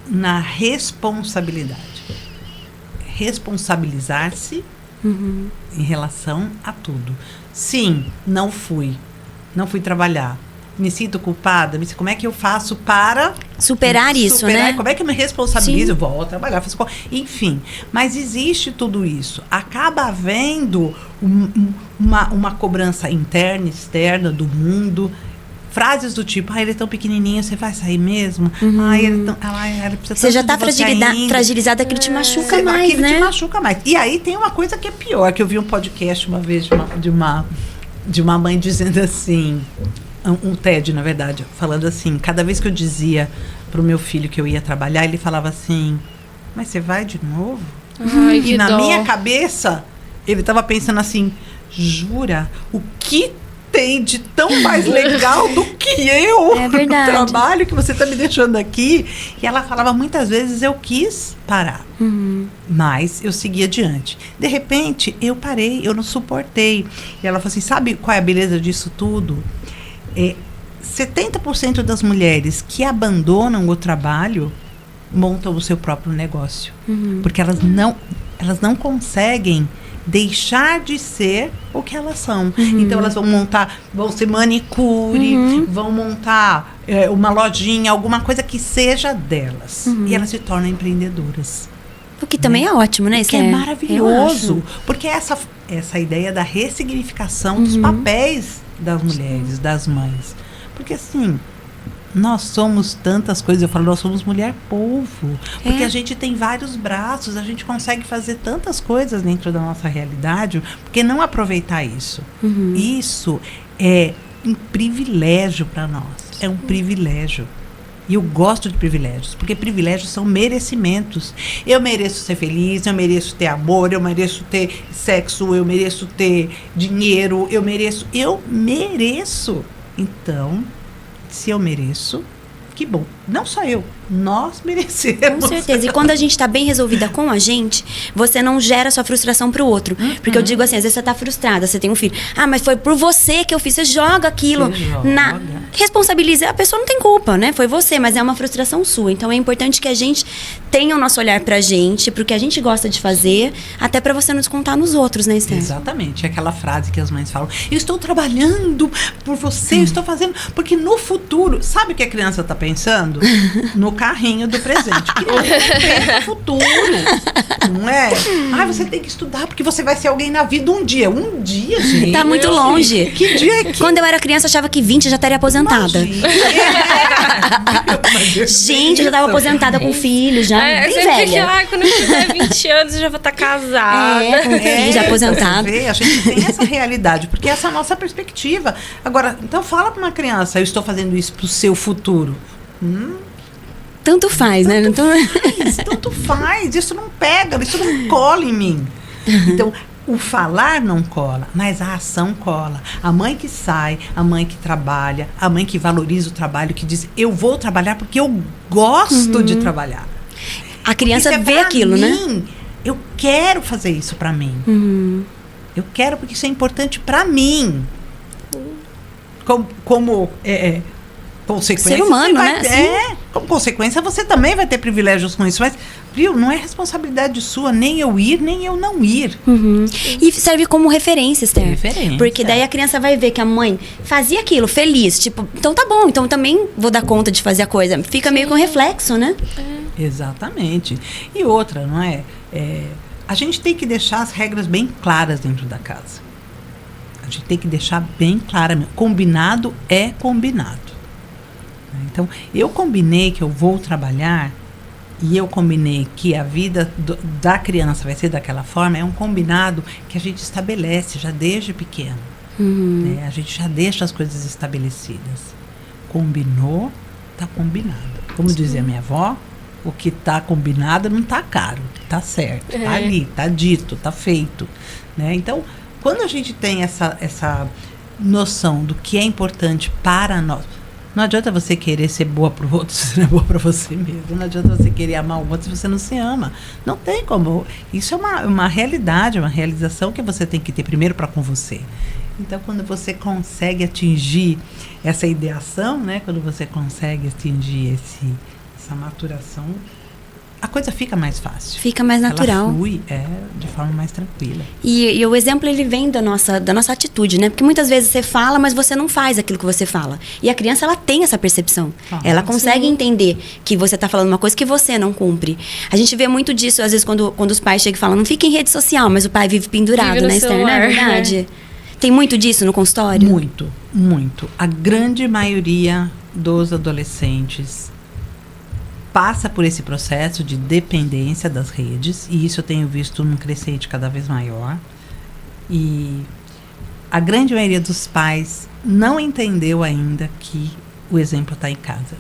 na responsabilidade. Responsabilizar-se em relação a tudo. Sim, não fui trabalhar. Me sinto culpada, como é que eu faço para superar isso, né? Como é que eu me responsabilizo? Eu vou trabalhar, enfim. Mas existe tudo isso. Acaba havendo uma cobrança interna, externa do mundo. Frases do tipo, ele é tão pequenininho, você vai sair mesmo? Ele precisa você já está fragilizada, aquilo te machuca mais, aquilo né? te machuca mais. E aí tem uma coisa que é pior, que eu vi um podcast uma vez de uma mãe dizendo assim... Um TED, na verdade, falando assim, cada vez que eu dizia pro meu filho que eu ia trabalhar, ele falava assim, mas você vai de novo? Ai, e na minha cabeça, ele tava pensando assim, jura? O que tem de tão mais legal do que eu no trabalho que você tá me deixando aqui? E ela falava, muitas vezes eu quis parar, mas eu segui adiante. De repente, eu parei, eu não suportei. E ela falou assim, sabe qual é a beleza disso tudo? 70% das mulheres que abandonam o trabalho montam o seu próprio negócio. Porque elas não conseguem deixar de ser o que elas são. Então elas vão ser manicure, vão montar uma lojinha, alguma coisa que seja delas. E elas se tornam empreendedoras. O que também é ótimo, né? Que é maravilhoso. Porque essa ideia da ressignificação dos papéis das mulheres, das mães. Porque assim, nós somos tantas coisas. Eu falo, nós somos mulher povo. Porque a gente tem vários braços, a gente consegue fazer tantas coisas dentro da nossa realidade. Por que não aproveitar isso? Isso é um privilégio para nós. É um privilégio. E eu gosto de privilégios, porque privilégios são merecimentos. Eu mereço ser feliz, eu mereço ter amor, eu mereço ter sexo, eu mereço ter dinheiro, eu mereço. Então, se eu mereço, que bom. Não só eu, nós merecemos. Com certeza. E quando a gente está bem resolvida com a gente, você não gera sua frustração pro outro. Porque eu digo assim, às vezes você tá frustrada, você tem um filho. Mas foi por você que eu fiz. Você joga aquilo responsabilize. A pessoa não tem culpa, né? Foi você, mas é uma frustração sua. Então é importante que a gente tenha o nosso olhar pra gente, pro que a gente gosta de fazer, até pra você não descontar nos outros, né, Esther? Exatamente. Aquela frase que as mães falam: eu estou trabalhando por você, eu estou fazendo. Porque no futuro, sabe o que a criança tá pensando? No carrinho do presente. Que não pensa no futuro. Não é? Ah, você tem que estudar porque você vai ser alguém na vida um dia. Um dia, gente. Tá muito longe. Que dia é que... Quando eu era criança, eu achava que 20 eu já estaria aposentada. Gente, eu já tava aposentada com filho, já bem velha. Quando eu tiver 20 anos, eu já vou estar casada. Com filho, já aposentada. A gente tem essa realidade, porque essa é a nossa perspectiva. Agora, então fala pra uma criança: eu estou fazendo isso pro seu futuro. Tanto faz, né? Tanto faz. Isso não pega, isso não cola em mim. Então, o falar não cola, mas a ação cola. A mãe que sai, a mãe que trabalha, a mãe que valoriza o trabalho, que diz: eu vou trabalhar porque eu gosto de trabalhar. A criança Isso é vê pra aquilo, mim. né? Eu quero fazer isso pra mim. Eu quero porque isso é importante pra mim. Como consequência, ser humano, você vai né? como consequência, você também vai ter privilégios com isso. Mas, viu, não é responsabilidade sua nem eu ir, nem eu não ir. E serve como referência, Esther. Referência. Porque daí a criança vai ver que a mãe fazia aquilo, feliz. Tipo, então tá bom, então também vou dar conta de fazer a coisa. Fica meio com reflexo, né? Exatamente. E outra, não é? A gente tem que deixar as regras bem claras dentro da casa. A gente tem que deixar bem clara. Combinado é combinado. Então, eu combinei que eu vou trabalhar e eu combinei que a vida da criança vai ser daquela forma. É um combinado que a gente estabelece já desde pequeno. Né? A gente já deixa as coisas estabelecidas. Combinou, tá combinado. Como dizia minha avó, o que tá combinado não tá caro, tá certo, tá ali, tá dito, tá feito. Né? Então, quando a gente tem essa noção do que é importante para nós... Não adianta você querer ser boa para o outro se você não é boa para você mesmo. Não adianta você querer amar o outro se você não se ama. Não tem como. Isso é uma realidade, uma realização que você tem que ter primeiro para com você. Então, quando você consegue atingir essa ideação, né? Quando você consegue atingir essa maturação, a coisa fica mais fácil. Fica mais natural. Ela flui de forma mais tranquila. E o exemplo, ele vem da nossa atitude, né? Porque muitas vezes você fala, mas você não faz aquilo que você fala. E a criança, ela tem essa percepção. Ela consegue entender que você está falando uma coisa que você não cumpre. A gente vê muito disso, às vezes, quando os pais chegam e falam: não fica em rede social, mas o pai vive pendurado, vive né, Esther? Não é verdade? Tem muito disso no consultório? Muito, muito. A grande maioria dos adolescentes passa por esse processo de dependência das redes, e isso eu tenho visto num crescente cada vez maior. E a grande maioria dos pais não entendeu ainda que o exemplo está em casa.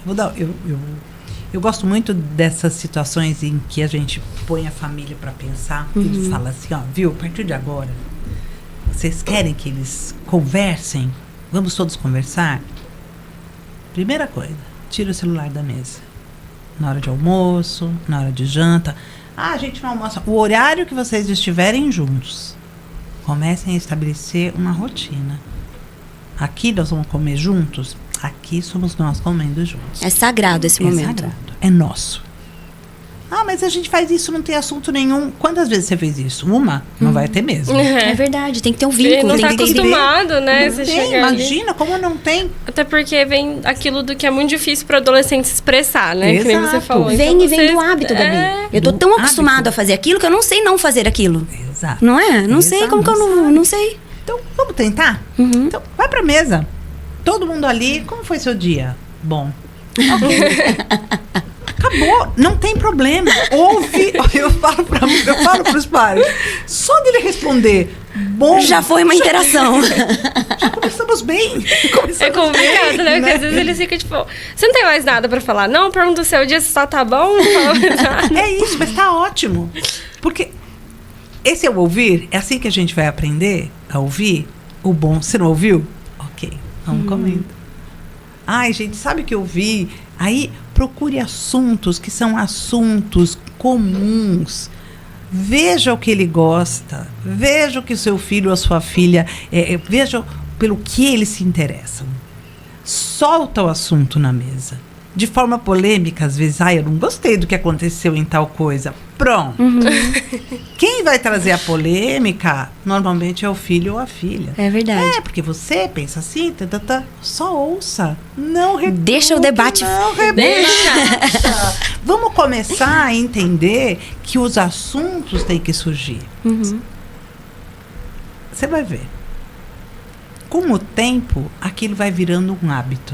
Eu gosto muito dessas situações em que a gente põe a família para pensar e fala assim: ó, viu, a partir de agora, vocês querem que eles conversem? Vamos todos conversar? Primeira coisa, tira o celular da mesa. Na hora de almoço, na hora de janta. A gente não almoça. O horário que vocês estiverem juntos, comecem a estabelecer uma rotina. Aqui nós vamos comer juntos. Aqui somos nós comendo juntos. É sagrado esse momento. É sagrado. É nosso. Ah, mas a gente faz isso, não tem assunto nenhum. Quantas vezes você fez isso? Uma? Não vai ter mesmo. É verdade, tem que ter um vínculo. Não tem tá que ter acostumado, né? Não Você tem, chegar ali. imagina, como não tem. Até porque vem aquilo do que é muito difícil para adolescente se expressar, né? Que nem você Exato. falou. Vem Então e vem você- do hábito, Gabi. Eu tô Do tão acostumado hábito. a fazer aquilo que eu não sei não fazer aquilo. Exato. Não é? Não sei como que eu não sei. Então, vamos tentar? Então, vai pra mesa. Todo mundo ali, como foi seu dia? Bom. Acabou, não tem problema. Ouve, eu falo pros pais. Só dele responder, bom. Já foi uma interação. Já começamos bem. É complicado, né? Porque às vezes ele fica tipo, você não tem mais nada pra falar? Não, pergunta o seu dia se só tá bom. Não fala mais nada. É isso, mas tá ótimo. Porque esse é o ouvir, é assim que a gente vai aprender a ouvir o bom. Você não ouviu? Ok, vamos comendo. Ai, gente, sabe o que eu vi? Aí procure assuntos que são assuntos comuns. Veja o que ele gosta. Veja o que o seu filho ou a sua filha... veja pelo que eles se interessam. solta o assunto na mesa. De forma polêmica, às vezes, eu não gostei do que aconteceu em tal coisa. Pronto. Quem vai trazer a polêmica, normalmente é o filho ou a filha. É verdade. Porque você pensa assim, só ouça. Não repita. Deixa o debate. Não repita. Vamos começar a entender que os assuntos têm que surgir. Você vai ver. Com o tempo, aquilo vai virando um hábito.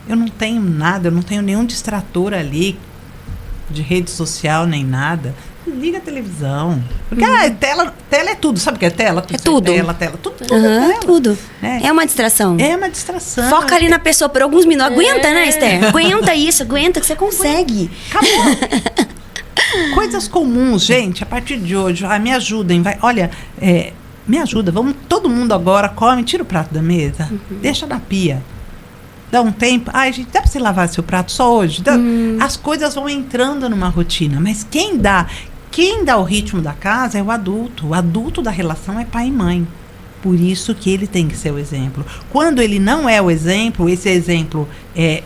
Eu não tenho nada, eu não tenho nenhum distrator ali de rede social nem nada. Liga a televisão. Porque tela é tudo. Sabe o que é tela? É tudo. Tela, tudo é tela. Tudo. Né? É uma distração. É uma distração. Foca ali na pessoa por alguns minutos. Aguenta, né, Esther? Aguenta isso, aguenta que você consegue. Acabou. Coisas comuns, gente, a partir de hoje. Me ajudem. Olha, me ajuda. Vamos, todo mundo agora come, tira o prato da mesa, deixa na pia. Dá um tempo. Gente, dá pra você lavar seu prato só hoje? As coisas vão entrando numa rotina. Mas quem dá o ritmo da casa é o adulto. O adulto da relação é pai e mãe. Por isso que ele tem que ser o exemplo. Quando ele não é o exemplo, esse exemplo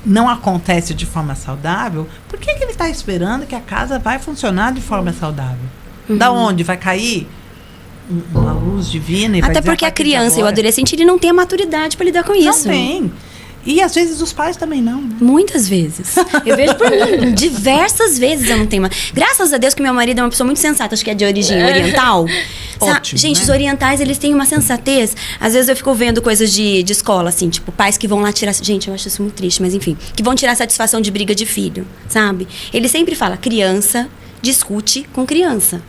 não acontece de forma saudável, por que ele está esperando que a casa vai funcionar de forma saudável? Da onde? Vai cair uma luz divina? E até porque a criança e o adolescente, ele não tem a maturidade para lidar com isso. Não tem. E às vezes os pais também não, né? Muitas vezes. Eu vejo por mim, diversas vezes eu não tenho. Graças a Deus que meu marido é uma pessoa muito sensata, acho que é de origem oriental. Ótimo, gente, né? Os orientais, eles têm uma sensatez. Às vezes eu fico vendo coisas de escola, assim, tipo, pais que vão lá tirar... Gente, eu acho isso muito triste, mas enfim. Que vão tirar satisfação de briga de filho, sabe? Ele sempre fala, criança discute com criança.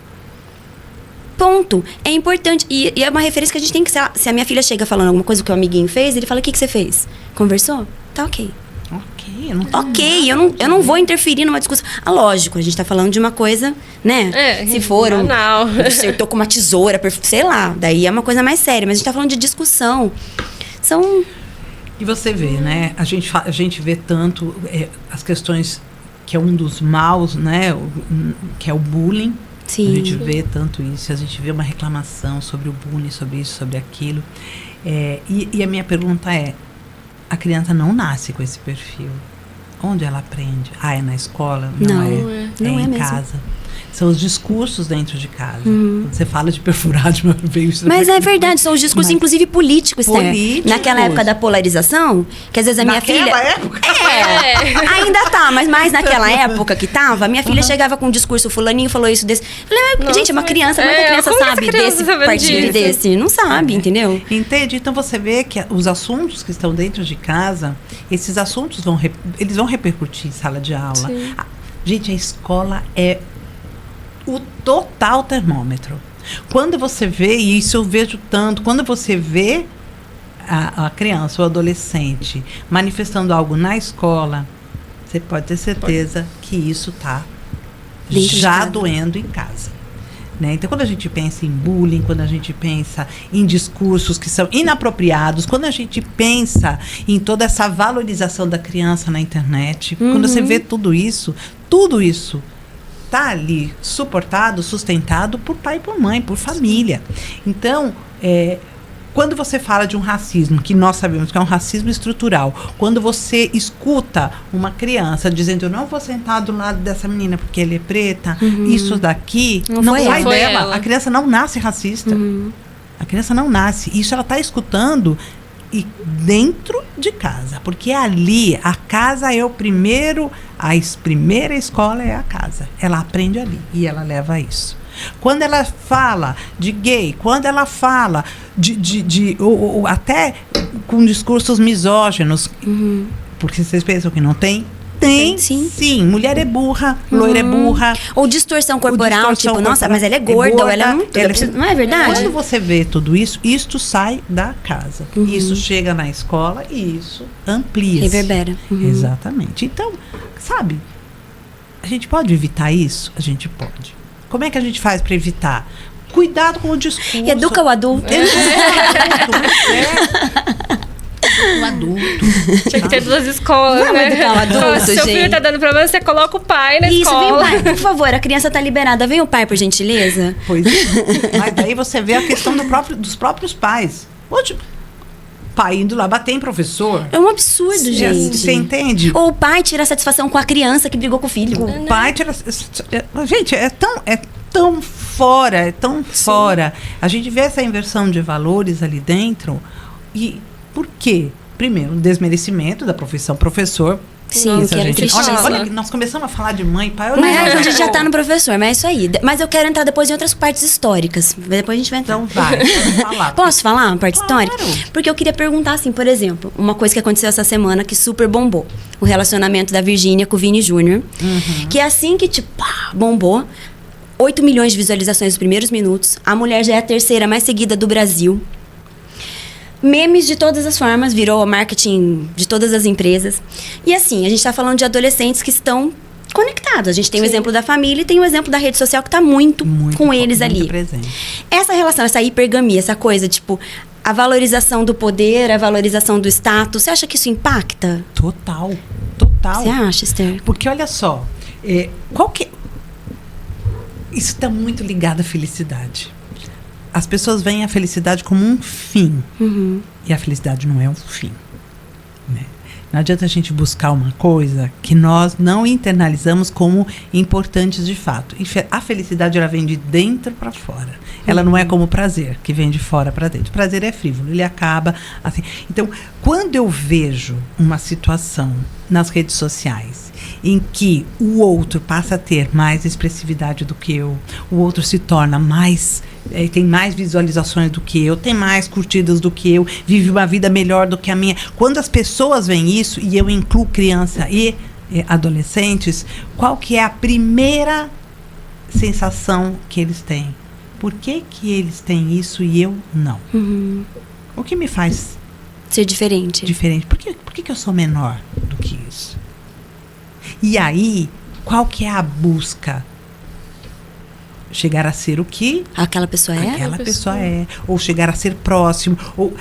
Ponto. É importante. E é uma referência que a gente tem que... Se a minha filha chega falando alguma coisa que o amiguinho fez, ele fala, o que você fez? Conversou? Tá ok. Eu não vou interferir numa discussão. Lógico, a gente tá falando de uma coisa, né? Se for eu tô com uma tesoura, sei lá, daí é uma coisa mais séria. Mas a gente tá falando de discussão. E você vê, né? A gente vê tanto as questões que é um dos maus, né? Que é o bullying. Sim. A gente vê tanto isso, a gente vê uma reclamação sobre o bullying, sobre isso, sobre aquilo. E a minha pergunta é, a criança não nasce com esse perfil. Onde ela aprende? É na escola? Não é em casa. São os discursos dentro de casa. Quando você fala de perfurado, veio isso. Mas é verdade, são os discursos, inclusive, políticos, políticos. Naquela época da polarização, que às vezes a minha filha... Naquela época? Ainda tá, mas mais naquela época que tava, a minha filha chegava com um discurso, fulaninho falou isso desse. Falei, gente, é uma criança, como é que a criança sabe desse partido desse? Não sabe, entendeu? Entende? Então você vê que os assuntos que estão dentro de casa, esses assuntos vão repercutir em sala de aula. Gente, a escola é o total termômetro. Quando você vê, e isso eu vejo tanto, quando você vê a criança ou adolescente manifestando algo na escola, você pode ter certeza que isso está já doendo em casa. Né? Então, quando a gente pensa em bullying, quando a gente pensa em discursos que são inapropriados, quando a gente pensa em toda essa valorização da criança na internet, quando você vê tudo isso está ali suportado, sustentado por pai e por mãe, por família. Então, quando você fala de um racismo, que nós sabemos que é um racismo estrutural, quando você escuta uma criança dizendo, eu não vou sentar do lado dessa menina porque ela é preta, isso daqui não sai dela. A criança não nasce racista. A criança não nasce. Isso ela está escutando e dentro de casa, porque ali a casa é a primeira escola é a casa. Ela aprende ali e ela leva isso. Quando ela fala de gay, quando ela fala ou até com discursos misóginos, porque vocês pensam que não tem? Tem, sim. Mulher é burra, loira é burra. Ou distorção corporal, nossa, mas ela é gorda, ou ela é muito... Não é verdade? Quando você vê tudo isso, isto sai da casa. Isso chega na escola e isso amplia. Reverbera. Exatamente. Então, sabe, a gente pode evitar isso? A gente pode. Como é que a gente faz para evitar? Cuidado com o discurso. E educa o adulto. O adulto. Tinha que ter duas escolas, Vamos educar o adulto, Seu filho tá dando problema, você coloca o pai na escola. Isso, vem o pai. Por favor, a criança tá liberada. Vem o pai, por gentileza. Pois é. Mas daí você vê a questão dos próprios pais. Hoje, pai indo lá bater em professor. É um absurdo, gente. Você entende? Ou o pai tira satisfação com a criança que brigou com o filho. O pai tira... Gente, é tão fora. A gente vê essa inversão de valores ali dentro. E por quê? Primeiro, um desmerecimento da profissão professor. Sim, Isso, que é tristíssimo. olha, nós começamos a falar de mãe e pai. Mas a gente já tá no professor, mas é isso aí. Mas eu quero entrar depois em outras partes históricas. Depois a gente vai entrar. Então vai, pode falar. Posso falar uma parte Claro. histórica? Porque eu queria perguntar, assim, por exemplo, uma coisa que aconteceu essa semana que super bombou. O relacionamento da Virgínia com o Vini Júnior. Que assim que, tipo, pá, bombou, 8 milhões de visualizações nos primeiros minutos. A mulher já é a terceira mais seguida do Brasil. Memes de todas as formas, virou marketing de todas as empresas. E assim, a gente tá falando de adolescentes que estão conectados. A gente tem o exemplo da família e tem o exemplo da rede social que tá muito com eles muito ali. presente. Essa relação, essa hipergamia, essa coisa, tipo, a valorização do poder, a valorização do status, você acha que isso impacta? Total. Você acha, Esther? Porque olha só, isso está muito ligado à felicidade. As pessoas veem a felicidade como um fim. E a felicidade não é um fim. Né? Não adianta a gente buscar uma coisa que nós não internalizamos como importantes de fato. A felicidade, ela vem de dentro para fora. Ela não é como o prazer, que vem de fora para dentro. O prazer é frívolo, ele acaba assim. Então, quando eu vejo uma situação nas redes sociais em que o outro passa a ter mais expressividade do que eu, o outro se torna mais, tem mais visualizações do que eu, tem mais curtidas do que eu, vive uma vida melhor do que a minha. Quando as pessoas veem isso, e eu incluo criança e adolescentes, qual que é a primeira sensação que eles têm? Por que eles têm isso e eu não? O que me faz ser diferente? Por que eu sou menor do que isso? E aí, qual que é a busca? Chegar a ser o que aquela pessoa é? Aquela pessoa é. Ou chegar a ser próximo. Ou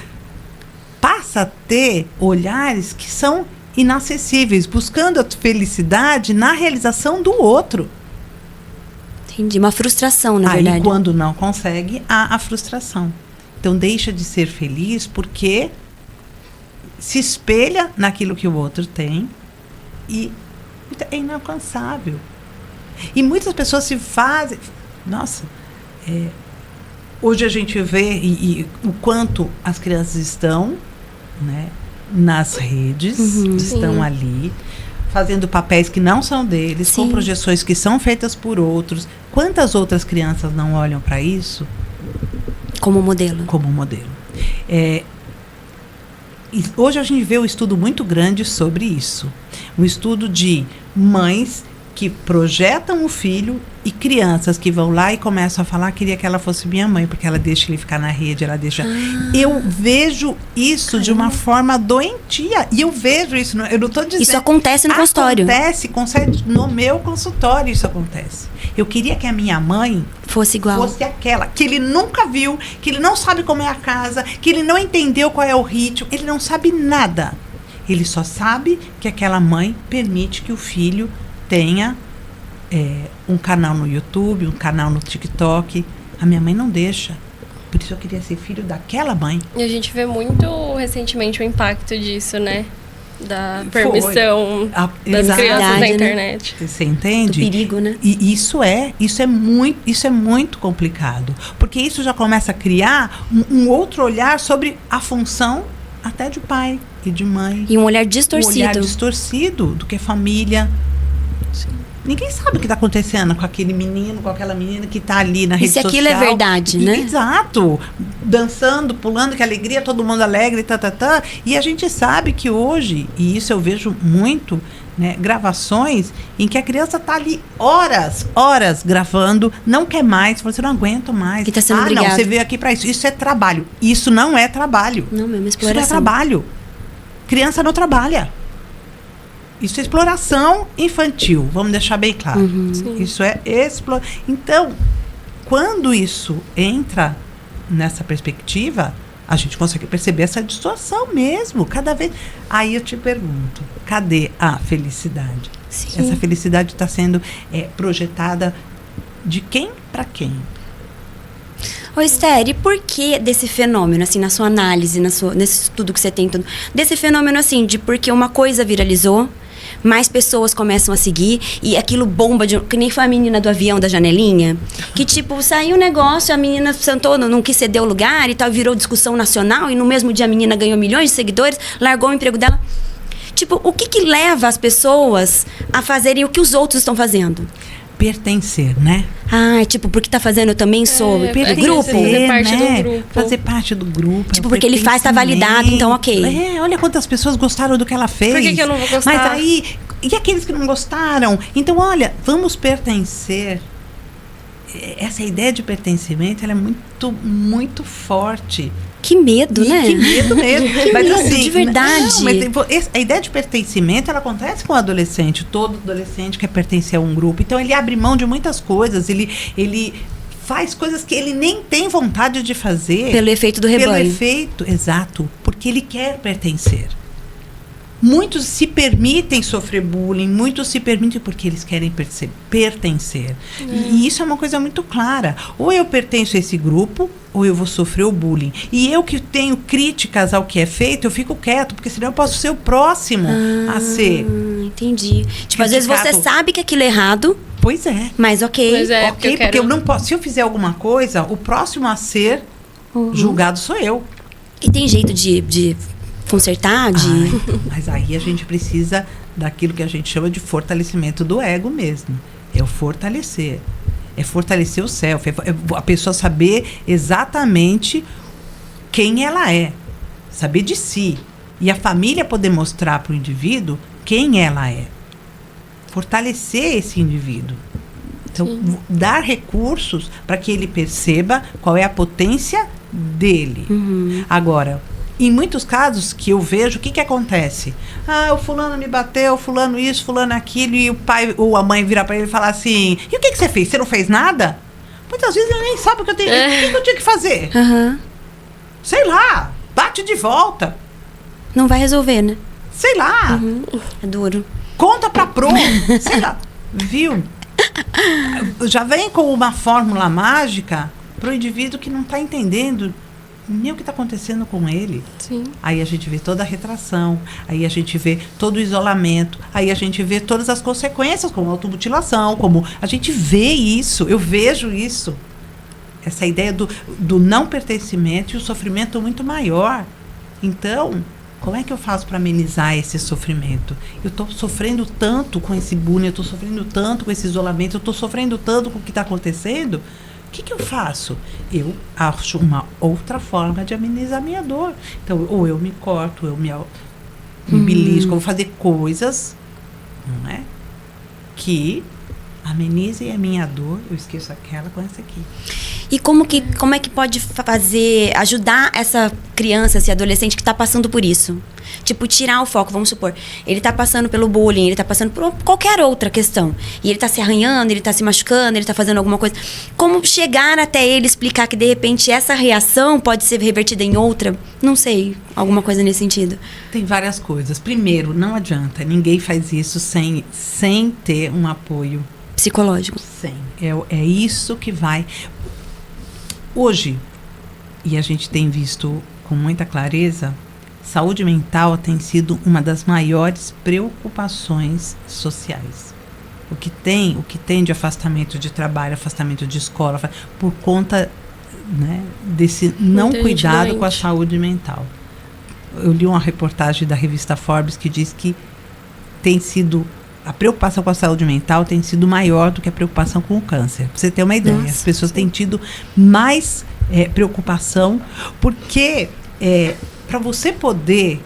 passa a ter olhares que são inacessíveis, buscando a felicidade na realização do outro. Entendi, uma frustração, na Aí, verdade. quando não consegue, há a frustração. Então, deixa de ser feliz porque se espelha naquilo que o outro tem e é inalcançável. E muitas pessoas se fazem... Nossa, hoje a gente vê e o quanto as crianças estão, né, nas redes, estão ali, fazendo papéis que não são deles, com projeções que são feitas por outros. Quantas outras crianças não olham para isso? Como modelo. Como modelo. E hoje a gente vê um estudo muito grande sobre isso. Um estudo de mães que projetam o filho e crianças que vão lá e começam a falar: queria que ela fosse minha mãe, porque ela deixa ele ficar na rede, ela deixa... Eu vejo isso de uma forma doentia. E eu vejo isso, eu não estou dizendo... Isso acontece no consultório. Acontece no meu consultório, isso acontece. Eu queria que a minha mãe fosse igual. Fosse aquela, que ele nunca viu, que ele não sabe como é a casa, que ele não entendeu qual é o ritmo, ele não sabe nada. Ele só sabe que aquela mãe permite que o filho tenha um canal no YouTube, um canal no TikTok. A minha mãe não deixa. Por isso eu queria ser filho daquela mãe. E a gente vê muito recentemente o impacto disso, né? Da permissão das crianças na internet. Você entende? Do perigo, né? E isso é muito complicado. Porque isso já começa a criar um outro olhar sobre a função até de pai e de mãe. E um olhar distorcido. Um olhar distorcido do que família. Sim. Ninguém sabe o que está acontecendo com aquele menino, com aquela menina que está ali na rede social. E se aquilo é verdade, né? Exato. Dançando, pulando, que alegria, todo mundo alegre, E a gente sabe que hoje, e isso eu vejo muito, né, gravações em que a criança está ali horas gravando, não quer mais, você não aguenta mais. Que tá sendo não, você veio aqui para isso. Isso é trabalho. Isso não é trabalho. Não, mesmo exploração. Isso não é trabalho. Criança não trabalha. Isso é exploração infantil, vamos deixar bem claro. Isso é exploração. Então, quando isso entra nessa perspectiva, a gente consegue perceber essa distorção mesmo, cada vez. Aí eu te pergunto, cadê a felicidade? Sim. Essa felicidade está sendo projetada de quem para quem? Ô, Esther, e por que desse fenômeno, assim, na sua análise, nesse estudo que você tem, tudo, desse fenômeno, assim, de porque uma coisa viralizou, mais pessoas começam a seguir e aquilo bomba, que nem foi a menina do avião da janelinha, que tipo, saiu um negócio, a menina sentou, não quis ceder o lugar e tal, virou discussão nacional e no mesmo dia a menina ganhou milhões de seguidores, largou o emprego dela. Tipo, o que leva as pessoas a fazerem o que os outros estão fazendo? Pertencer, né? Ah, tipo, porque tá fazendo, eu também sou grupo. Fazer parte do grupo. Fazer parte do grupo. Tipo, porque ele faz, tá validado, então ok. Olha quantas pessoas gostaram do que ela fez. Por que eu não vou gostar? Mas aí, e aqueles que não gostaram? Então, olha, vamos pertencer. Essa ideia de pertencimento, ela é muito, muito forte. Que medo, né? Que medo mesmo. Mas medo, assim, de verdade. Não, mas a ideia de pertencimento, ela acontece com o adolescente. Todo adolescente quer pertencer a um grupo. Então, ele abre mão de muitas coisas. Ele faz coisas que ele nem tem vontade de fazer. Pelo efeito do rebanho. Pelo efeito, exato. Porque ele quer pertencer. Muitos se permitem sofrer bullying, muitos se permitem porque eles querem pertencer. E isso é uma coisa muito clara. Ou eu pertenço a esse grupo, ou eu vou sofrer o bullying. E eu que tenho críticas ao que é feito, eu fico quieto, porque senão eu posso ser o próximo a ser. Entendi. Tipo, às vezes você sabe que aquilo é errado. Pois é. Mas ok. Pois é, ok, porque eu não posso. Se eu fizer alguma coisa, o próximo a ser julgado sou eu. E tem jeito de consertar, mas aí a gente precisa daquilo que a gente chama de fortalecimento do ego mesmo. É o fortalecer. É fortalecer o self. É a pessoa saber exatamente quem ela é. Saber de si. E a família poder mostrar para o indivíduo quem ela é. Fortalecer esse indivíduo. Então, dar recursos para que ele perceba qual é a potência dele. Agora, em muitos casos que eu vejo, o que acontece? O fulano me bateu, fulano isso, fulano aquilo, e o pai ou a mãe vira para ele e fala assim, e o que você fez? Você não fez nada? Muitas vezes ele nem sabe o que eu tinha que fazer. Sei lá, bate de volta. Não vai resolver, né? Sei lá. É duro. Conta pra pro, sei lá. Viu? Já vem com uma fórmula mágica pro indivíduo que não tá entendendo nem o que está acontecendo com ele. Sim. Aí a gente vê toda a retração, aí a gente vê todo o isolamento, aí a gente vê todas as consequências, como a automutilação, como a gente vê isso, eu vejo isso. Essa ideia do não pertencimento e o sofrimento muito maior. Então, como é que eu faço para amenizar esse sofrimento? Eu estou sofrendo tanto com esse bullying, eu estou sofrendo tanto com esse isolamento, eu estou sofrendo tanto com o que está acontecendo. O que eu faço? Eu acho uma outra forma de amenizar minha dor. Então, ou eu me corto, eu me belisco, eu vou fazer coisas, não é? Que amenizem a minha dor, eu esqueço aquela com essa aqui. E como é que pode ajudar essa criança, esse adolescente que está passando por isso? Tipo, tirar o foco, vamos supor. Ele está passando pelo bullying, ele está passando por qualquer outra questão. E ele está se arranhando, ele está se machucando, ele está fazendo alguma coisa. Como chegar até ele, explicar que, de repente, essa reação pode ser revertida em outra? Não sei, alguma coisa nesse sentido. Tem várias coisas. Primeiro, não adianta. Ninguém faz isso sem ter um apoio psicológico. Sem. É isso que vai... Hoje, e a gente tem visto com muita clareza, saúde mental tem sido uma das maiores preocupações sociais. O que tem de afastamento de trabalho, afastamento de escola, por conta, né, desse não cuidado com a saúde mental. Eu li uma reportagem da revista Forbes que diz que tem sido... A preocupação com a saúde mental tem sido maior do que a preocupação com o câncer. Pra você ter uma ideia, as pessoas têm tido mais preocupação, porque para você poder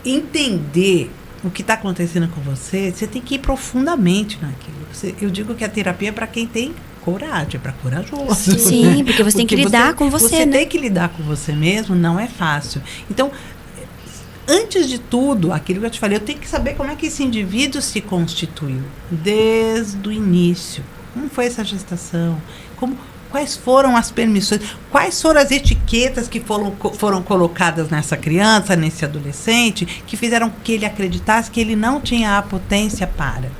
entender o que está acontecendo com você, você tem que ir profundamente naquilo. Eu digo que a terapia é para quem tem coragem, é para corajoso. Sim, porque você tem que lidar com você, Você né? tem que lidar com você mesmo, não é fácil. Então, antes de tudo, aquilo que eu te falei, eu tenho que saber como é que esse indivíduo se constituiu desde o início. Como foi essa gestação? Quais foram as permissões? Quais foram as etiquetas que foram colocadas nessa criança, nesse adolescente, que fizeram que ele acreditasse que ele não tinha a potência para?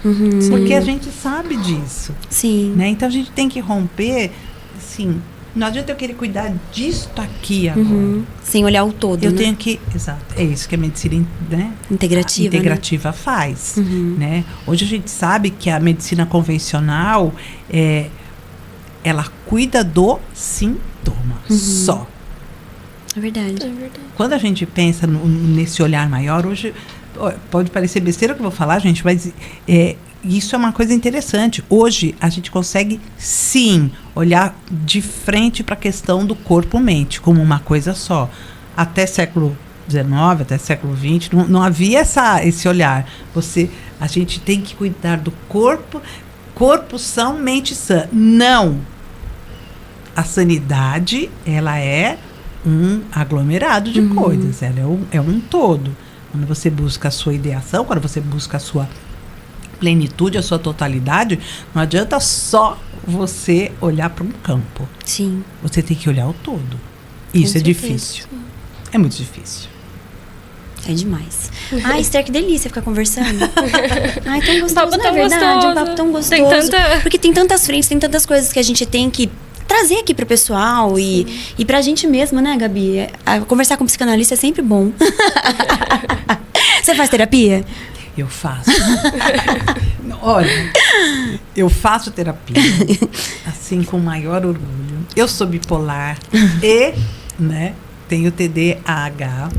Porque a gente sabe disso. Sim. Né? Então a gente tem que romper, assim, não adianta eu querer cuidar disto aqui agora. Sem olhar o todo, Eu né? tenho que, exato, é isso que a medicina, né, Integrativa, faz, né? Hoje a gente sabe que a medicina convencional ela cuida do sintoma só. É verdade. É verdade. Quando a gente pensa nesse olhar maior, hoje pode parecer besteira o que eu vou falar, gente, mas isso é uma coisa interessante. Hoje a gente consegue sim olhar de frente para a questão do corpo-mente como uma coisa só. Até século XIX, até século XX, não havia esse olhar. A gente tem que cuidar do corpo. Corpo são, mente sã. Não. A sanidade, ela é um aglomerado de coisas. Ela é um todo. Quando você busca a sua ideação, quando você busca a sua plenitude, a sua totalidade, não adianta só você olhar para um campo. Sim. Você tem que olhar o todo. Isso é difícil. É muito difícil. É demais. Ai, Esther, que delícia ficar conversando. Ai, tão gostoso, papo não é tão verdade? gostoso. Um papo tão gostoso. Tem tanta- Porque tem tantas frentes, tem tantas coisas que a gente tem que trazer aqui pro pessoal e pra gente mesmo, né, Gabi? Conversar com um psicanalista é sempre bom. Você faz terapia? Eu faço. Olha, eu faço terapia, assim, com o maior orgulho. Eu sou bipolar e, né, tenho TDAH.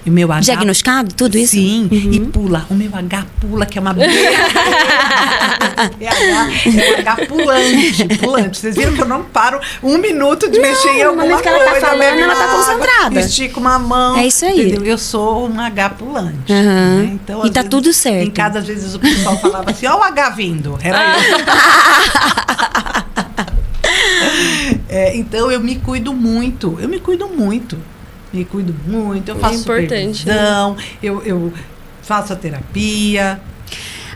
E o meu H... Diagnosticado, tudo isso? Sim, e pula. O meu H pula, que é uma... É um H pulante. Vocês viram que eu não paro um minuto de mexer em alguma no momento que coisa. ela tá falando, bebe ela tá água, concentrada. Estico uma mão. É isso aí. Entendeu? Eu sou um H pulante. Aham. Né? Então, E às tá vezes, tudo certo. Em casa, às vezes, o pessoal falava assim, ó o H vindo. Era eu. Então, eu me cuido muito. Eu faço importante, supervisão, eu faço a terapia.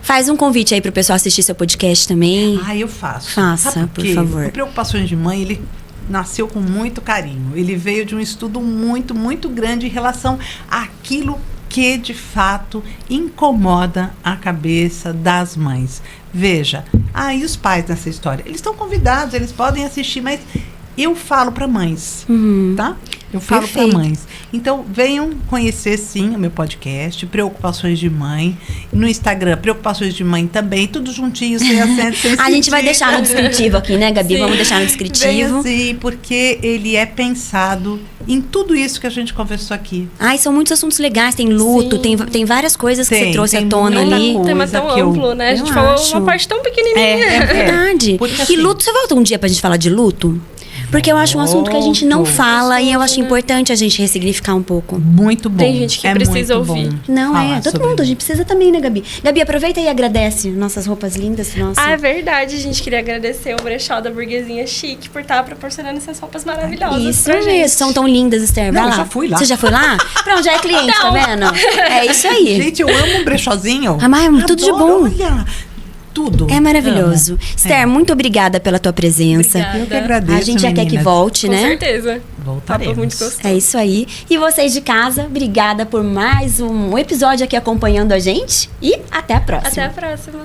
Faz um convite aí pro pessoal assistir seu podcast também. Eu faço. Faça, Sabe por quê? favor. O Preocupações de Mãe, ele nasceu com muito carinho. Ele veio de um estudo muito, muito grande em relação àquilo que, de fato, incomoda a cabeça das mães. Veja, e os pais nessa história? Eles estão convidados, eles podem assistir, mas eu falo para mães, tá? Eu falo para mães. Então, venham conhecer, sim, o meu podcast, Preocupações de Mãe. No Instagram, Preocupações de Mãe também, tudo juntinho, sem acento, sem A gente vai cedilha. deixar no descritivo aqui, né, Gabi? Sim. Vamos deixar no descritivo. Venha, sim, porque ele é pensado em tudo isso que a gente conversou aqui. São muitos assuntos legais. Tem luto, tem várias coisas que você trouxe à tona muita ali. coisa. Um tema tão que eu- amplo, né? A gente eu falou acho. uma parte tão pequenininha. É verdade. Porque, E assim, luto, você volta um dia pra gente falar de luto? Porque eu acho um assunto que a gente não Volto. fala e eu acho importante a gente ressignificar um pouco. Muito bom. Tem gente que precisa muito ouvir. bom Não, falar todo sobre mundo, a isso. gente precisa também, né, Gabi? Gabi, aproveita e agradece nossas roupas lindas. Nossa. É verdade, a gente queria agradecer o Brechó da Burguesinha Chique por estar proporcionando essas roupas maravilhosas Isso pra gente. mesmo, são tão lindas, Esther. Vai Não, lá. já fui lá. Você já foi lá? Pronto, já é cliente, tá vendo? É isso aí. Gente, eu amo um brechozinho. Mas tudo de Adoro, bom. Olha, tudo. É maravilhoso. Amo. Esther, muito obrigada pela tua presença. Obrigada. Eu que agradeço, A gente já quer que meninas. volte, Com né? certeza. Voltaremos. Papo muito gostoso. É isso aí. E vocês de casa, obrigada por mais um episódio aqui acompanhando a gente. E até a próxima. Até a próxima.